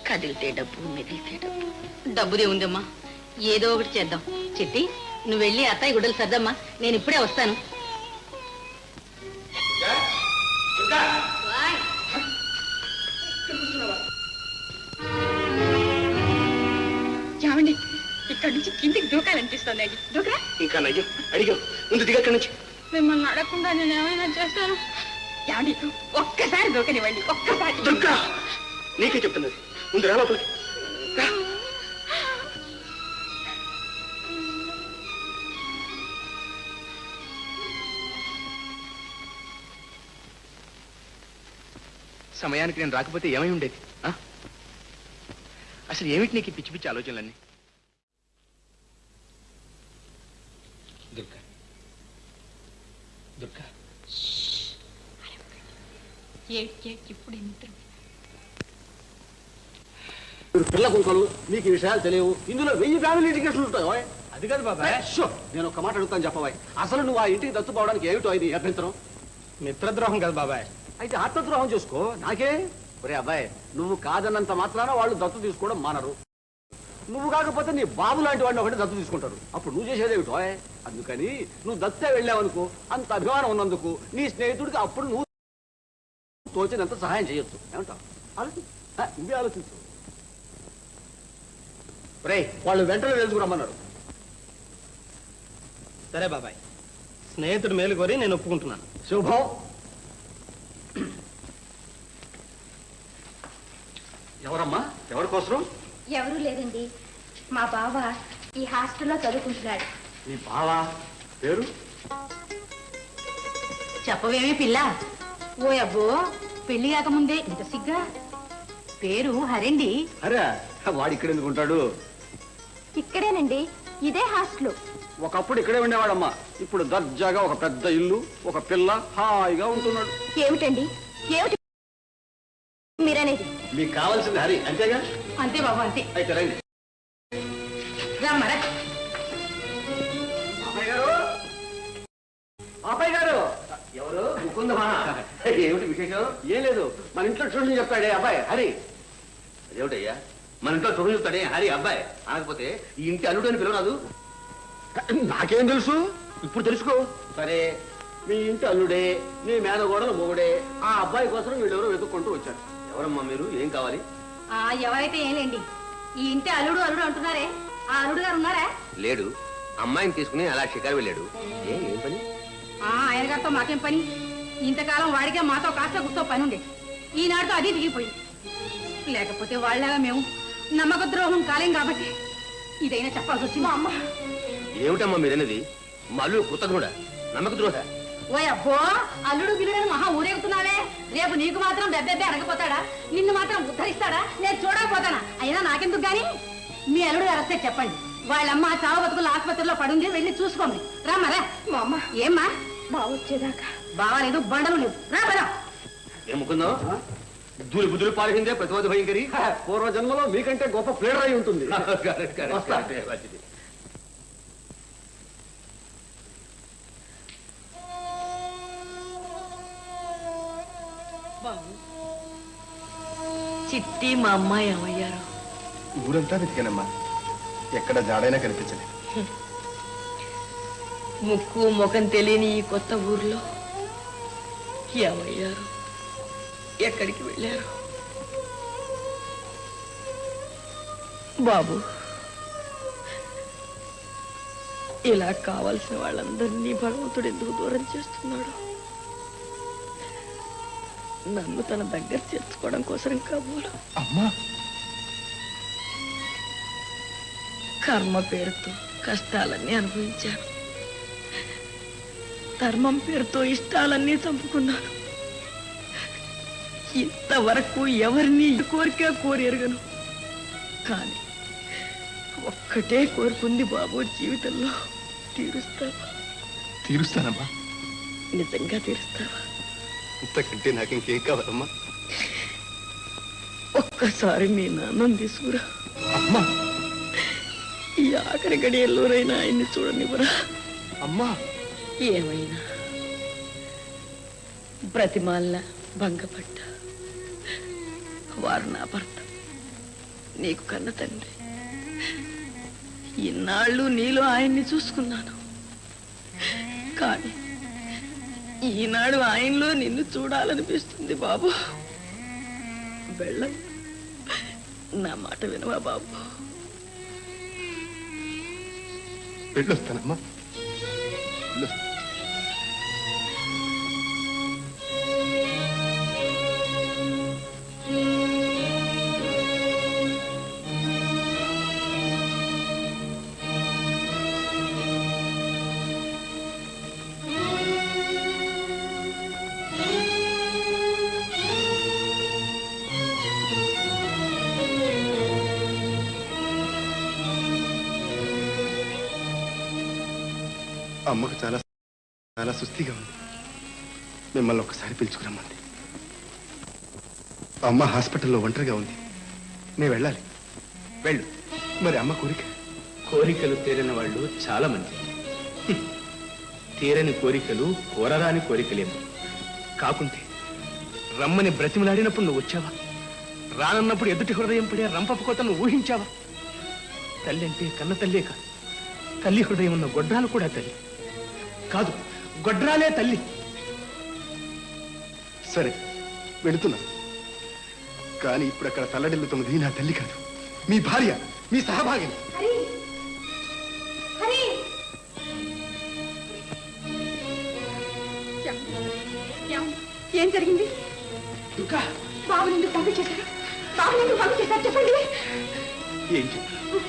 కదిలితే డబ్బు, మెదిలితే డబ్బు. డబ్బుదే ఉందమ్మా, ఏదో ఒకటి చేద్దాం. చిట్టి, నువ్వు వెళ్ళి అత్తయ్య గుడ్డలు సర్దమ్మా, నేను ఇప్పుడే వస్తాను. ఏమండి, ఇక్కడ నుంచి కిందికి దూకాలనిపిస్తుంది. దూకరా? ఇంకా నయ్యం అడిగా ముందు దిగక్కడి నుంచి. మిమ్మల్ని అడగకుండా నేను ఏమైనా చేస్తాను. ఏమండి, ఒక్కసారి దూకనివ్వండి, ఒక్కసారి. దుర్గా, నీకే చెప్తున్నది, ముందు రా లోపలికి. సమయానికి నేను రాకపోతే ఏమై ఉండేది? అసలు ఏమిటి నీకు పిచ్చి పిచ్చి ఆలోచనలన్నీ? దుర్గా, దుర్గా, ఇప్పుడు పిల్ల కుంకలు, నీకు ఈ విషయాలు తెలియవు. ఇందులో 1000 ఫ్యామిలీ టికెట్లు ఉంటాయి. అది కాదు బాబాయ్. నేను ఒక మాట అడుగుతాను చెప్పవాయ్. అసలు నువ్వు ఆ ఇంటికి దత్తుపోవడానికి ఏమిటో ఇది అభ్యంతరం? మిత్రద్రోహం కదా బాబాయ్. అయితే ఆత్మద్రోహం చేసుకో, నాకే. ఒరే అబ్బాయి, నువ్వు కాదన్నంత మాత్రాన వాళ్ళు దత్తు తీసుకోవడం మానరు. నువ్వు కాకపోతే నీ బాబు లాంటి వాడిని ఒకటి దత్తు తీసుకుంటారు. అప్పుడు నువ్వు చేసేదేమిటో. అందుకని నువ్వు దత్తే వెళ్ళావనుకో, అంత అభిమానం ఉన్నందుకు నీ స్నేహితుడికి అప్పుడు నువ్వు తోచినంత సహాయం చేయొచ్చు. ఏమంటావు? నువ్వే ఆలోచించు. రే, వాళ్ళు వెంటనే తెలుసుకురమ్మన్నారు. సరే బాబాయ్, స్నేహితుడు మేలు కోరి నేను ఒప్పుకుంటున్నాను. శుభం. ఎవరమ్మా? ఎవరి కోసం? ఎవరూ లేదండి, మా బావ ఈ హాస్టల్లో చదువుకుంటున్నాడు. నీ బావా? పేరు? చెప్పవేమి పిల్ల? ఓ అబ్బో, పెళ్లి కాకముందే ఇంత సిగ్గా? పేరు హరండి. అరే, వాడు ఇక్కడ ఎందుకు ఉంటాడు? ఇక్కడేనండి, ఇదే హాస్టల్. ఒకప్పుడు ఇక్కడే ఉండేవాడమ్మా. ఇప్పుడు దర్జాగా ఒక పెద్ద ఇల్లు, ఒక పిల్ల, హాయిగా ఉంటున్నాడు. ఏమిటండి, ఏమిటి మీరనేది? మీకు కావాల్సింది హరి, అంతేగా? అంతే బాబు, అంతే. అయితే రండి. రమ్మరా. అబ్బాయి గారు. ఎవరు? ముకుందమా? ఏమిటి విశేషం? ఏం లేదు, మన ఇంట్లో ట్యూషన్ చెప్తాడే అబ్బాయి హరి. అదేమిటయ్యా, మన ఇంట్లో ట్యూషన్ చెప్తాడే హరి అబ్బాయి అనకపోతే ఈ ఇంటి అల్లుడు అని పిలవరాదు? నాకేం తెలుసు? ఇప్పుడు తెలుసుకో. సరే, మీ ఇంటి అల్లుడే, నీ మేనగోడలు మొగుడే. ఆ అబ్బాయి కోసం వీళ్ళెవరో వెతుక్కుంటూ వచ్చారు. ఎవరమ్మా మీరు? ఏం కావాలి? ఎవరైతే ఏంలేండి, ఈ ఇంటి అల్లుడు అల్లుడు అంటున్నారే, ఆ అల్లుడు గారు ఉన్నారా? లేడు, అమ్మాయిని తీసుకుని అలా షికారు వెళ్ళాడు. ఏం పని? ఆయన గారితో మాకేం పని? ఇంతకాలం వాడికే మాతో కాస్త గుర్తో పని ఉండే, ఈనాటితో అది దిగిపోయింది. లేకపోతే వాళ్ళగా మేము నమ్మక ద్రోహం కాలేం కాబట్టి ఇదైనా చెప్పాల్సి వచ్చింది. అమ్మ, ఏమిటమ్మా మీరన్నది? మా అల్లుడు కృతజ్ఞుడా, నమ్మక ద్రోహ? ఓ అబ్బో, అల్లుడు గిల్లుడని మహా ఊరేగుతున్నావే. రేపు నీకు మాత్రం బెబ్బెబ్బే అడగపోతాడా? నిన్ను మాత్రం ఉద్ధరిస్తాడా? నేను చూడకపోతానా? అయినా నాకెందుకు గాని మీ అల్లుడు గారు వస్తే చెప్పండి. వాళ్ళమ్మ చావు బతుకుల ఆసుపత్రిలో పడుంది, వెళ్ళి చూసుకోండి. రామ్మరా. మా అమ్మ. ఏమ్మా? బావొచ్చేదాకా బావాలేదు, బండలు లేవు. రా పదా. ఏముకుందో దూలి బుద్ధులు పాల్గిందే ప్రతివాది భయంకరి. పూర్వ జన్మలో మీకంటే గొప్ప ప్లేడర్ అయి ఉంటుంది. వస్తా. చిట్టి మా అమ్మాయి ఏమయ్యారు? ఊరంతా వెతికానమ్మా, ఎక్కడ జాడైనా కనిపించలేదు. ముక్కు ముఖం తెలియని ఈ కొత్త ఊర్లో ఏమయ్యారు? ఎక్కడికి వెళ్ళారు? బాబు, ఇలా కావాల్సిన వాళ్ళందరినీ భగవంతుడు ఎందుకు దూరం చేస్తున్నాడు? నన్ను తన దగ్గర చేర్చుకోవడం కోసం కాబోలు. అమ్మా, కర్మ పేరుతో కష్టాలన్నీ అనుభవించాను. ధర్మం పేరుతో ఇష్టాలన్నీ చంపుకున్నాను. ఇంతవరకు ఎవరిని కోరిక కోరెరగను. కానీ ఒక్కటే కోరుకుంది బాబు, జీవితంలో తీరుస్తావా? తీరుస్తానమ్మా. నిజంగా తీరుస్తావా? ఇంతకంటే నాకు ఇంకేం కావాలమ్మా? ఒక్కసారి మీ నాన్నని తీసుకురా. అమ్మా, ఈ ఆఖరి గడియల్లోనైనా ఆయన్ని చూడనివ్వరా? అమ్మా, ఏమైనా బ్రతిమాల భంగపడ్డ వారు నా భర్త, నీకు కన్న తండ్రి. ఇన్నాళ్ళు నీలో ఆయన్ని చూసుకున్నాను, కానీ ఈనాడు ఆయనలో నిన్ను చూడాలనిపిస్తుంది బాబు. వెళ్ళం, నా మాట వినవా బాబు? వెళ్ళొస్తానమ్మా. అమ్మకు చాలా చాలా సుస్థిగా ఉంది. మిమ్మల్ని ఒకసారి పిలుచుకురమ్మంది. అమ్మ హాస్పిటల్లో ఒంటరిగా ఉంది. నేను వెళ్ళాలి. వెళ్ళు. మరి అమ్మ కోరిక? కోరికలు తీరని వాళ్ళు చాలా మంది. తీరని కోరికలు కోరరాని కోరికలేమో. కాకుంటే రమ్మని బ్రతిమలాడినప్పుడు నువ్వు వచ్చావా? రానన్నప్పుడు ఎదుటి హృదయం పడే రంపపు కోత నువ్వు ఊహించావా? తల్లి అంటే కన్న తల్లే కాదు, తల్లి హృదయం ఉన్న గొడ్రాలు కూడా తల్లి కాదు, గొడ్రాలే తల్లి. సరే, వెళుతున్నాను. కానీ ఇప్పుడు అక్కడ తల్లడిల్లుతున్నది నా తల్లి కాదు, మీ భార్య, మీ సహభాగిని. ఏం జరిగింది? దుర్గా, బాబు నిన్ను పంపించేశారు. బాబు నిన్ను పంపించేశారు, చెప్పండి. ఏం చెప్పు?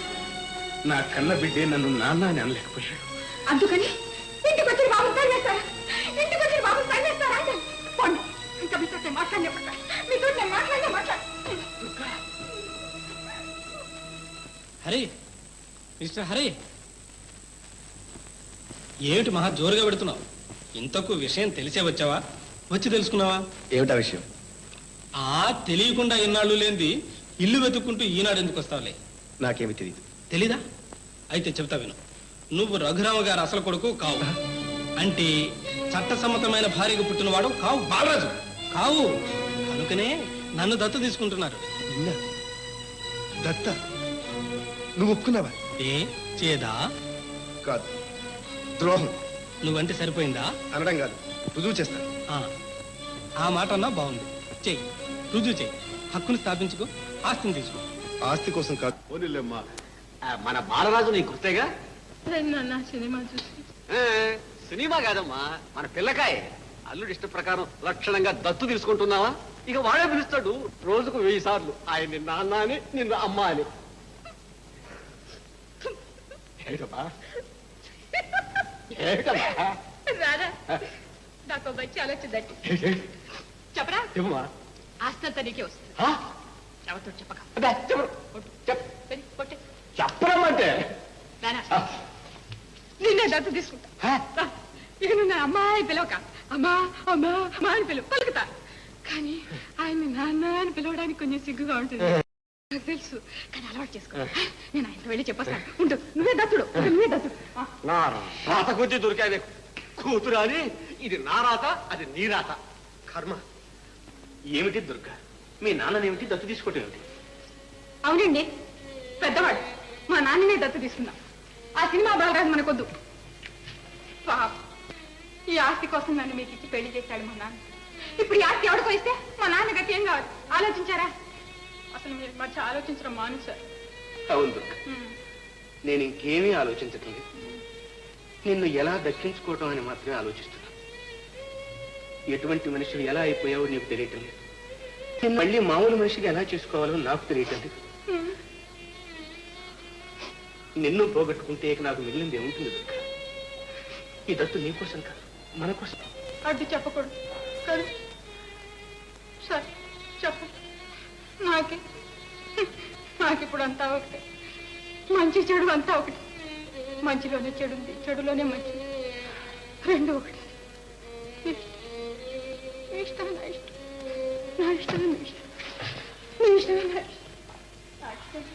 నా కన్న బిడ్డే నన్ను నాన్న అని అనలేకపోయాడు. అందుకని ఇంటికి వచ్చి బాబు తల్లేస్తారా? ఇంటికి వచ్చి బాబు తల్లేస్తారా? పోండి, ఇంకా మీతో నేను మాట్లాడినప్పుడు మీతో నేను మాట్లాడు. హరి, మిస్టర్ హరి, ఏమిటి మహా జోరుగా పెడుతున్నావు? ఇంతకు విషయం తెలిసే వచ్చావా, వచ్చి తెలుసుకున్నావా? ఏమిటా విషయం? తెలియకుండా ఇన్నాళ్ళు లేనిది ఇల్లు వెతుక్కుంటూ ఈనాడు ఎందుకు వస్తావులే? నాకేమి తెలియదు. తెలీదా? అయితే చెప్తా విను. నువ్వు రఘురామ గారు అసలు కొడుకు కావు. అంటే చట్టసమ్మతమైన భార్యకు పుట్టినవాడు కావు, బాలరాజు కావు. కనుకనే నన్ను దత్తు తీసుకుంటున్నారు. దత్త? నువ్వు ఒప్పుకున్నావా? ఏ చేదా? కాదు, ద్రోహం. నువ్వంటే సరిపోయిందా? అనడం కాదు, రుజువు చేస్తాను. ఆ మాట అన్నా బాగుంది. చెయ్యి, రుజువు చెయ్యి. హక్కును స్థాపించుకో, ఆస్తిని తీసుకో. ఆస్తి కోసం కాదు. పోనీలేమ్మా, మన బాలరాజు నీ గుర్తేగా? సినిమా చూసి. సినిమా కాదమ్మా, మన పిల్లకాయ. అల్లుడి ఇష్ట ప్రకారం లక్షణంగా దత్తు తీసుకుంటున్నావా? ఇక వాడే పిలుస్తాడు రోజుకు 1000 సార్లు. ఆయన నిన్న అన్న అని, నిన్న అమ్మ అని. రారా, నాకు మంచి ఆలోచన తట్టి. చెప్పరా? ఆస్తంతా నీకే వస్తుంది. ఎవరితో చెప్పక చెప్పరమ్మంటే నిన్నే దత్తు తీసుకుంటా. ఇక నువ్వు అమ్మాయి పిలవక, అమ్మా అమ్మా అమ్మా అని పలుకుతా. కానీ ఆయన్ని నాన్న అని పిలవడానికి కొంచెం సిగ్గుగా ఉంటుంది, నాకు తెలుసు. కానీ అలవాటు చేసుకో. నేను ఆయనతో వెళ్ళి చెప్పేస్తాను. ఉండు, నువ్వే దత్తుడు, నువ్వే దత్తుడు. నా రాత కొద్ది దొరికాదే కూతురు అని. ఇది నా రాత, అది నీ రాత. కర్మ. ఏమిటి దుర్గా, మీ నాన్ననేమిటి దత్తు తీసుకోవటం ఏమిటి? అవునండి, పెద్దవాడు. మా నాన్ననే దత్తు తీసుకున్నాం. ఆ సినిమా బాలరాజు మనకొద్దు. ఈ ఆస్తి కోసం నన్ను మీకు ఇచ్చి పెళ్లి చేశాడు మా నాన్న. ఇప్పుడు ఈ ఆస్తి ఎవరికో ఇస్తే మా నాన్న గతి ఏం కావాలి? ఆలోచించారా? అసలు మీరు మధ్య ఆలోచించడం మానేశారు. అవును దుర్గా, నేను ఇంకేమీ ఆలోచించటం లేదు. నిన్ను ఎలా దక్కించుకోవటం అని మాత్రమే ఆలోచిస్తున్నాను. ఎటువంటి మనిషిని ఎలా అయిపోయావో నీకు తెలియటం లేదు. నేను మళ్ళీ మామూలు మనిషిగా ఎలా చేసుకోవాలో నాకు తెలియటం లేదు. నిన్ను పోగొట్టుకుంటే ఇక నాకు మిగిలింది ఏముంటుంది దుర్గా? ఈ దత్తు నీకోసం కాదు, మన కోసం అడ్డు చెప్పకూడదు కదా సరే చెప్పు. నాకిప్పుడు అంతా ఒకటే, మంచి చెడు అంతా ఒకటి. మంచిలోనే చెడు ఉంది, చెడులోనే మంచి, రెండు ఒకటి. నీ ఇష్టం నా ఇష్టం, నా ఇష్టం నీ ఇష్టం, నీ ఇష్టం నా ఇష్టం.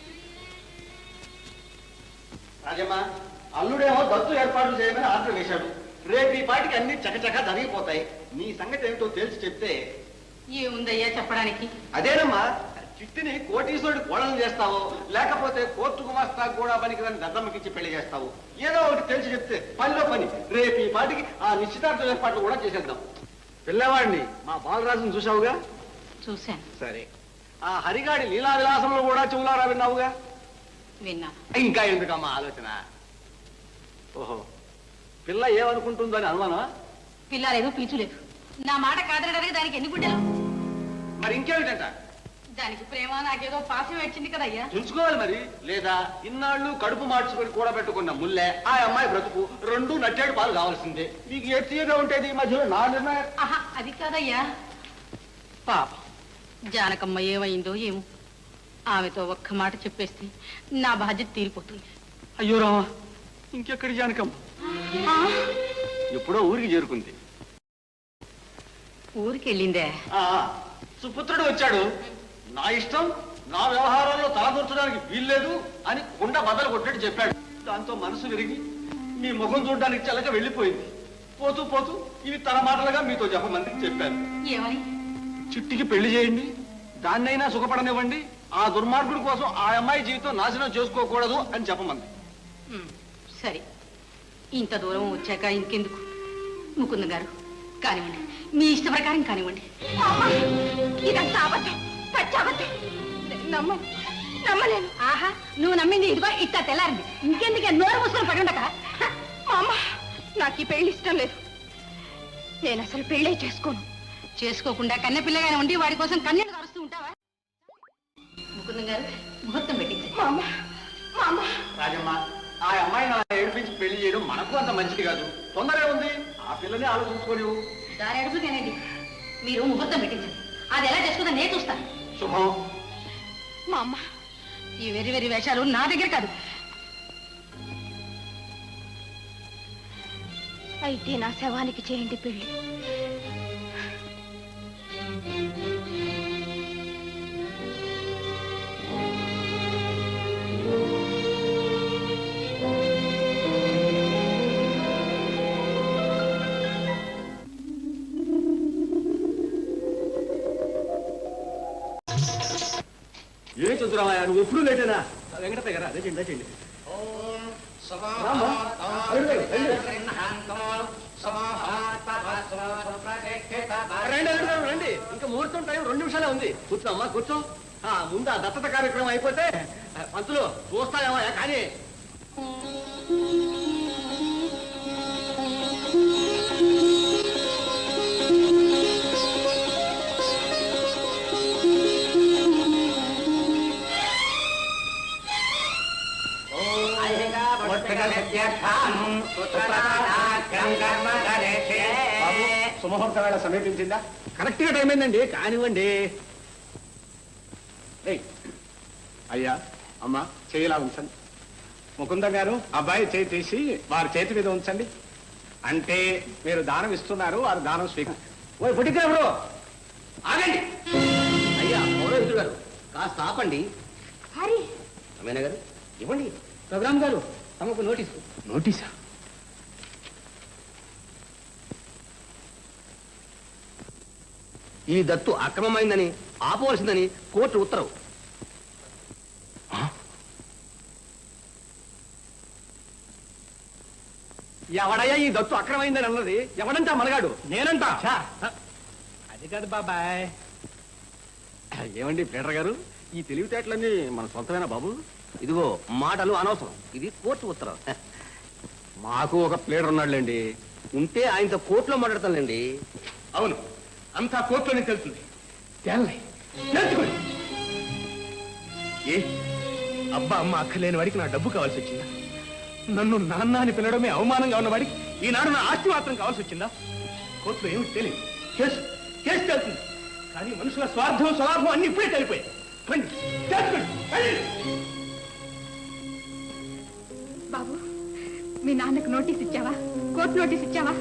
రాజమ్మ, అల్లుడేమో దత్తు ఏర్పాట్లు చేయమని ఆర్డర్ వేశాడు. రేపు ఈ పాటికి అన్ని చకచక జరిగిపోతాయి. నీ సంగతి ఏమిటో తెలిసి చెప్తే. ఏముందయ్యా చెప్పడానికి? అదేనమ్మా, చిట్టిని కోటీశ్వరుడు కోడలు చేస్తావో లేకపోతే కోర్టు గుమాస్తా కూడా పనికిరాని దద్దమ్మకిచ్చి పెళ్లి చేస్తావు. ఏదో ఒకటి తెలిసి చెప్తే పనిలో పని. రేపు ఈ పాటికి ఆ నిశ్చితార్థ ఏర్పాట్లు కూడా చేసేద్దాం. పిల్లవాడిని మా బాలరాజును చూసావుగా? చూశాను. సరే, ఆ హరిగాడి లీలా విలాసంలో కూడా చెవులారా విన్నావుగా? విన్నా. ఇంకా ఎందుకమ్మా ఆలోచన? ఓహో, పిల్ల ఏమనుకుంటుందని అనుమానమా? పిల్ల లేదు, పీచు లేదు. నా మాట కాదనడానికి దానికి ఎన్ని గుడ్డలు? మరి ఇంకేమిటంట? దానికి ప్రేమ నాకేదో పాసం వచ్చింది కదయ్యా. ఉంచుకోవాలి మరి. లేదా ఇన్నాళ్ళు కడుపు మార్చుకొని కూడా పెట్టుకున్న ముల్లె ఆ అమ్మాయి బ్రతుకు రెండు నట్టేడు పాలు కావాల్సిందే. మీకు ఏ తీయగా ఉంటేది ఈ మధ్యలో నా నిర్ణయం. ఆహా, అది కాదయ్యా. పాప జానకమ్మ ఏమైందో ఏమో, ఆమెతో ఒక్క మాట చెప్పేస్తే నా బాధ్యత తీరిపోతుంది. అయ్యో రామా, ఇంకెక్కడి జానకమ్మ? ఎప్పుడో ఊరికి చేరుకుంది. ఊరికి వెళ్ళిందే? సుపుత్రుడు వచ్చాడు. నా ఇష్టం, నా వ్యవహారంలో తలదూర్చడానికి వీల్లేదు అని కుండ బద్దలు కొట్టినట్టు చెప్పాడు. దాంతో మనసు విరిగి మీ ముఖం చూడడానికి చెల్లక వెళ్ళిపోయింది. పోతూ పోతూ ఇవి తన మాటలుగా మీతో చెప్పమందికి చెప్పాను. ఏమని? చిట్టికి పెళ్లి చేయండి, దాన్నైనా సుఖపడనివ్వండి, ఆ దుర్మార్గుడి కోసం ఆ అమ్మాయి జీవితం నాశనం చేసుకోకూడదు అని చెప్పమంది. సరే, ఇంత దూరం వచ్చాక ఇంకెందుకు. ముకుంద గారు కానివ్వండి, మీ ఇష్ట ప్రకారం కానివ్వండి. ఇదంతా అబద్ధం, పచ్చాబద్ధం. నమ్మలేను. ఆహా, నువ్వు నమ్మింది ఇదిగో ఇట్లా తెల్లారింది. ఇంకెందుకే నోరు మూసుకొని పడుండక. అమ్మ, నాకు ఈ పెళ్లి ఇష్టం లేదు. నేను అసలు పెళ్ళే చేసుకోను. చేసుకోకుండా కన్నె పిల్లగానే ఉండి వాడి కోసం కన్నీళ్ళు కరుస్తూ ఉంటావా? ముకుందం గారు, ముహూర్తం పెట్టింది. రాజమ్మ, ఆ అమ్మాయిని అలా ఏడిపించి పెళ్లి చేయడం మనకు అంత మంచిది కాదు. తొందరే ఉంది, ఆ పిల్లని ఆలోచించుకొని. దాని అడుగునేనండి, మీరు ముహూర్తం పెట్టించండి. అది ఎలా చేసుకుందా నేను చూస్తాను. శుభం. మా అమ్మ, ఈ వెర్రి వెర్రి వేషాలు నా దగ్గర కాదు. అయితే నా శవానికి చేయండి పెళ్లి. ఏ చంద్రరామయ్య, నువ్వు ఎప్పుడు లేటేనా? వెంకటపై గారా, అదే చేయండి, అదే చేయండి. రండి, ఇంకా ముహూర్తం టైం 2 నిమిషాలే ఉంది. కూర్చోమ్మా, కూర్చో. ముందు ఆ దత్తత కార్యక్రమం అయిపోతే పంతులు చూస్తాయేమో కానీ. సుముహూర్త వేళ సమీపించిందా? కరెక్ట్ గా టైం అయిందండి, కానివ్వండి. అయ్యా, అమ్మా, చేయిలా ఉంచండి. ముకుంద గారు, అబ్బాయి చేయి తీసి వారి చేతి మీద ఉంచండి. అంటే మీరు దానం ఇస్తున్నారు, వారు దానం స్వీకరి. ఓ పుట్టినప్పుడు ఆగండి. అయ్యా పౌరోహితుడు గారు, కాస్త ఆపండి. హరి, అమేనా గారు ఇవ్వండి. ప్రోగ్రామ్ గారు, తమకు నోటీసు. నోటీసా? ఈ దత్తు అక్రమమైందని ఆపవలసిందని కోర్టు ఉత్తర్వు. ఎవడయ్యా ఈ దత్తు అక్రమైందని అన్నది? ఎవడంటా మనగాడు? నేనంటా. అది కాదు బాబాయ్. ఏమండి ప్లేటర్ గారు, ఈ తెలివితేటలన్నీ మన సొంతమేనా బాబు? ఇదిగో మాటలు అనవసరం, ఇది కోర్టు ఉత్తరం. మాకు ఒక ప్లేటర్ ఉన్నాడులేండి, ఉంటే ఆయనతో కోర్టులో మాట్లాడతానులేండి. అవును, అంతా కోర్టులోనే తెలుస్తుంది. తెలుసుకోండి. ఏ అబ్బా అమ్మ అక్కర్లేని వాడికి నా డబ్బు కావాల్సి వచ్చిందా? నన్ను నాన్న అని పిలవడమే అవమానంగా ఉన్నవాడికి ఈనాడు నా ఆస్తి మాత్రం కావాల్సి వచ్చిందా? కోర్టులో ఏమిటి తెలియదు, కేసు కేసు తెలుస్తుంది. కానీ మనుషుల స్వార్థం స్వలాభం అన్ని ఇప్పుడే తెలిపోయాయి. బాబు, మీ నాన్నకు నోటీస్ ఇచ్చావా? కోర్టు నోటీస్ ఇచ్చావా?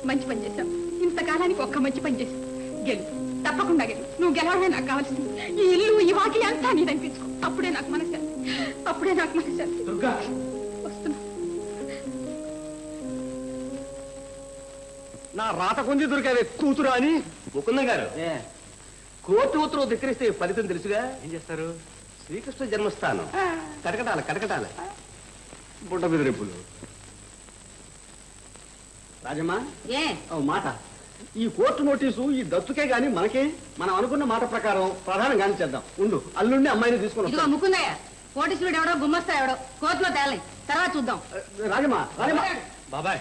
మంచి పని చేశావు. ఇంతకాలానికి ఒక్క మంచి పని చేశావు. గెలు, తప్పకుండా గెలు. నువ్వు గెలవడమే నాకు కావాల్సింది. ఈ ఇల్లు, ఈ వాకి అంతా నేను అనిపించుకో. అప్పుడే నాకు మనశ్శాంతి, అప్పుడే నాకు మనశ్శాంతి. దుర్గా, వస్తున్నా. నా రాత కొంది దొరికావే కూతురు అని ముకుందం గారు, కోర్టు ఉత్తర్వు ధిక్కరిస్తే ఫలితం తెలుసుగా. ఏం చేస్తారు? శ్రీకృష్ణ జన్మస్థానం కటకటాల కటకటాల బుట్ట బెదిరింపులు. రాజమ్మా, ఏ ఓ మాట. ఈ కోర్టు నోటీసు ఈ దత్తుకే గాని మనకే మనం అనుకున్న మాట ప్రకారం ప్రధానం గాని చేద్దాం. ఉండు, అల్లుండి అమ్మాయిని తీసుకుని ఇదిగో వస్తాను. ముకుందయ్య, కోటీశ్వరుడు ఎవడో గుమ్మస్తా ఎవడో కోర్టులో తేలి, తర్వాత చూద్దాం. రాజమ్మా, రాజమ్మా. బాబాయ్,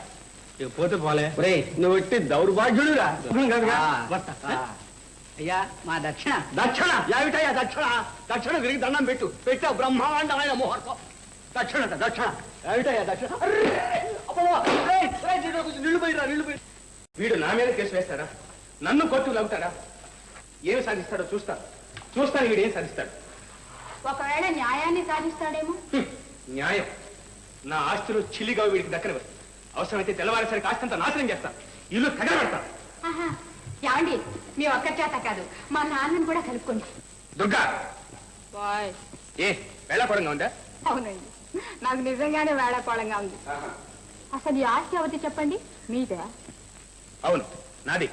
ఇక పోతే పోలే. ఒరేయ్, నువ్వు ఎట్టి దౌర్భాగ్యుడురా. అయ్యా మా దక్షిణ. దక్షిణ ఏమిటయ్యా దక్షిణ? దక్షిణ తిరిగి దండం పెట్టావు బ్రహ్మాండమైన ముహూర్తం. దక్షిణ దక్షిణ ఏమిటయ్యా దక్షిణ? నిళ్ళు పోయిరా, నిళ్ళు పోయి. వీడు నా మీద కేసు వేస్తాడా? నన్ను కోర్టు లాగుతాడా? ఏమి సాధిస్తాడో చూస్తాను వీడు ఏం సాధిస్తాడు. ఒకవేళ న్యాయాన్ని సాధిస్తాడేమో. న్యాయం నా ఆస్తులు చిల్లిగా వీడికి దక్కనివ్వదు. అవసరమైతే తెల్లవారేసరికి ఆస్తి అంతా నాశనం చేస్తాను, ఇల్లు తగలబెడతాను. ఏమండి, మీ ఒక్క చేత కాదు, మా నాన్నని కూడా కలుపుకోండి. దుర్గా, ఏ వేళాకోళంగా ఉందా? అవునండి, నాకు నిజంగానే వేళాకోళంగా ఉంది. అసలు ఈ ఆస్తి ఎవరిది చెప్పండి? మీదే? అవును, నాది.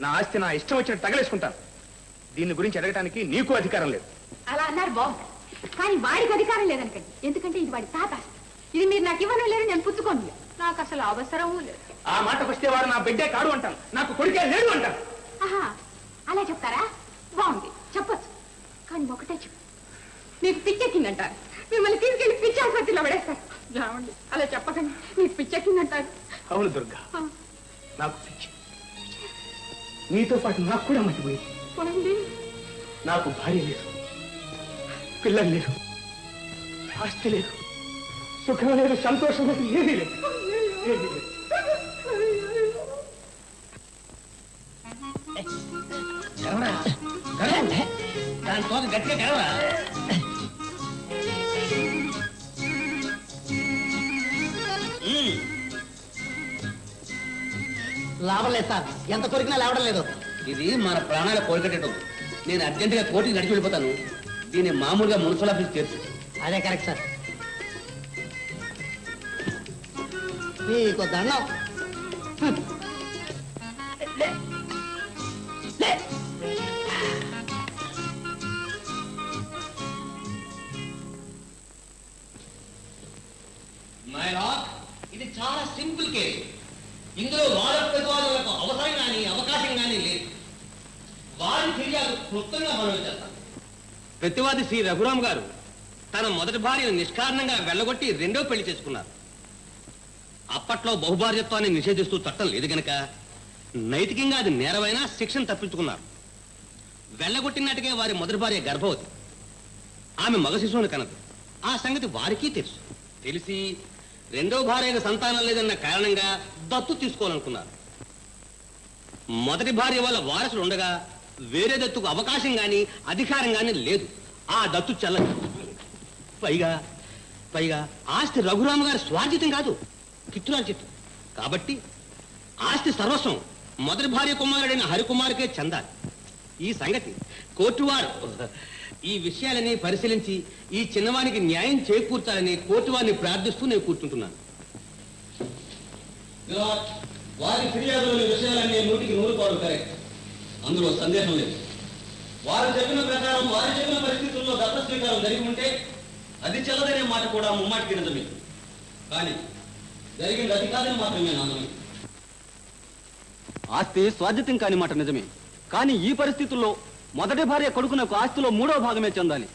నా ఆస్తి నా ఇష్టం వచ్చినట్టు తగలేసుకుంటాను. దీని గురించి అడగటానికి నీకు అధికారం లేదు. అలా అన్నారు బాబు, కానీ వాడికి అధికారం లేదనకండి. ఎందుకంటే ఇది వాడి తాత ఆస్తి. ఇది మీరు నాకు ఇవ్వను లేదు, నేను పుచ్చుకోను. నాకు అసలు అవసరమూ లేదు. ఆ మాటకు వస్తే వాడు నా బిడ్డే కాడు అంటాను, నాకు కొడుకే లేడు అంటాను. ఆహా, అలా చెప్తారా? బాగుంది, చెప్పొచ్చు. కానీ ఒకటే చెప్పు, మీకు పిచ్చెక్కిందంటారు. మిమ్మల్ని తీసుకెళ్లి పిచ్చి ఆసుపత్రిలో పడేస్తారు. ఏమండి, అలా చెప్పకండి, మీకు పిచ్చెక్కిందంటారు. అవును దుర్గా, నాకు పిచ్చి. నీతో పాటు నాకు కూడా మర్చిపోయింది. పోయింది. నాకు భార్య లేదు, పిల్లలు లేరు, ఆస్తి లేదు, సుఖం లేదు, సంతోషం లేదు, ఏమీ లేదు, ఏమీ లేదు. దాని తోక గట్టిగా గడవరా. లాభం లేదు సార్, ఎంత కొరికినా లేవడం లేదు. ఇది మన ప్రాణాల కోరికటం. నేను అర్జెంటుగా కోర్టుకి నడిచి వెళ్ళిపోతాను. దీన్ని మామూలుగా మున్సిపల్ ఆఫీస్ చేర్చు. అదే కరెక్ట్ సార్. నీకు దండం. ఇది చాలా సింపుల్ కేసు. ఇందులో వాద ప్రతివాదులకు అవసరం కానీ అవకాశం కానీ లేదు. వారి ఫిర్యాదు క్లుప్తంగా మనం చేస్తాం. ప్రతివాది శ్రీ రఘురామ్ గారు తన మొదటి భార్యను నిష్కారణంగా వెళ్ళగొట్టి రెండో పెళ్లి చేసుకున్నారు. అప్పట్లో బహుభార్యత్వాన్ని నిషేధిస్తూ చట్టం లేదు గనక నైతికంగా అది నేరమైనా శిక్షను తప్పించుకున్నారు. వెళ్ళగొట్టినట్టుగా వారి మొదటి భార్య గర్భవతి. ఆమె మగ శిశువుని కనదు. ఆ సంగతి వారికి తెలుసు. తెలిసి రెండో భార్యకు సంతానం లేదన్న కారణంగా దత్తు తీసుకోవాలనుకున్నారు. మొదటి భార్య వల్ల వారసులు ఉండగా వేరే దత్తుకు అవకాశం గాని అధికారం గాని లేదు. ఆ దత్తు చెల్లదు. పైగా ఆస్తి రఘురామ గారి స్వార్జితం కాదు, కిత్తురార్జితం. కాబట్టి ఆస్తి సర్వస్వం మొదటి భార్య కుమారుడైన హరికుమార్కే చెందాలి. ఈ సంగతి కోర్టు వారు ఈ విషయాలని పరిశీలించి ఈ చిన్నవానికి న్యాయం చేకూర్చాలని కోర్టు వారిని ప్రార్థిస్తూ నేను కూర్చుంటున్నాను. వారి ఫిర్యాదులోని విషయాలన్నీ 100% కరెక్ట్. అందులో సందేహం లేదు. వారు చెప్పిన ప్రకారం వారు చెప్పిన పరిస్థితుల్లో దత్త స్వీకారం జరిగి ఉంటే అది చెల్లదనే మాట కూడా ముమ్మాటికి నిజమే. కానీ జరిగింది అది కాదని మాత్రమే నమ్మకం. ఆస్తి స్వాధ్యతం కాని మాట నిజమే. కానీ ఈ పరిస్థితుల్లో మొదటి భార్య కొడుకునకు ఆస్తిలో 3వ భాగమే చెందాలి.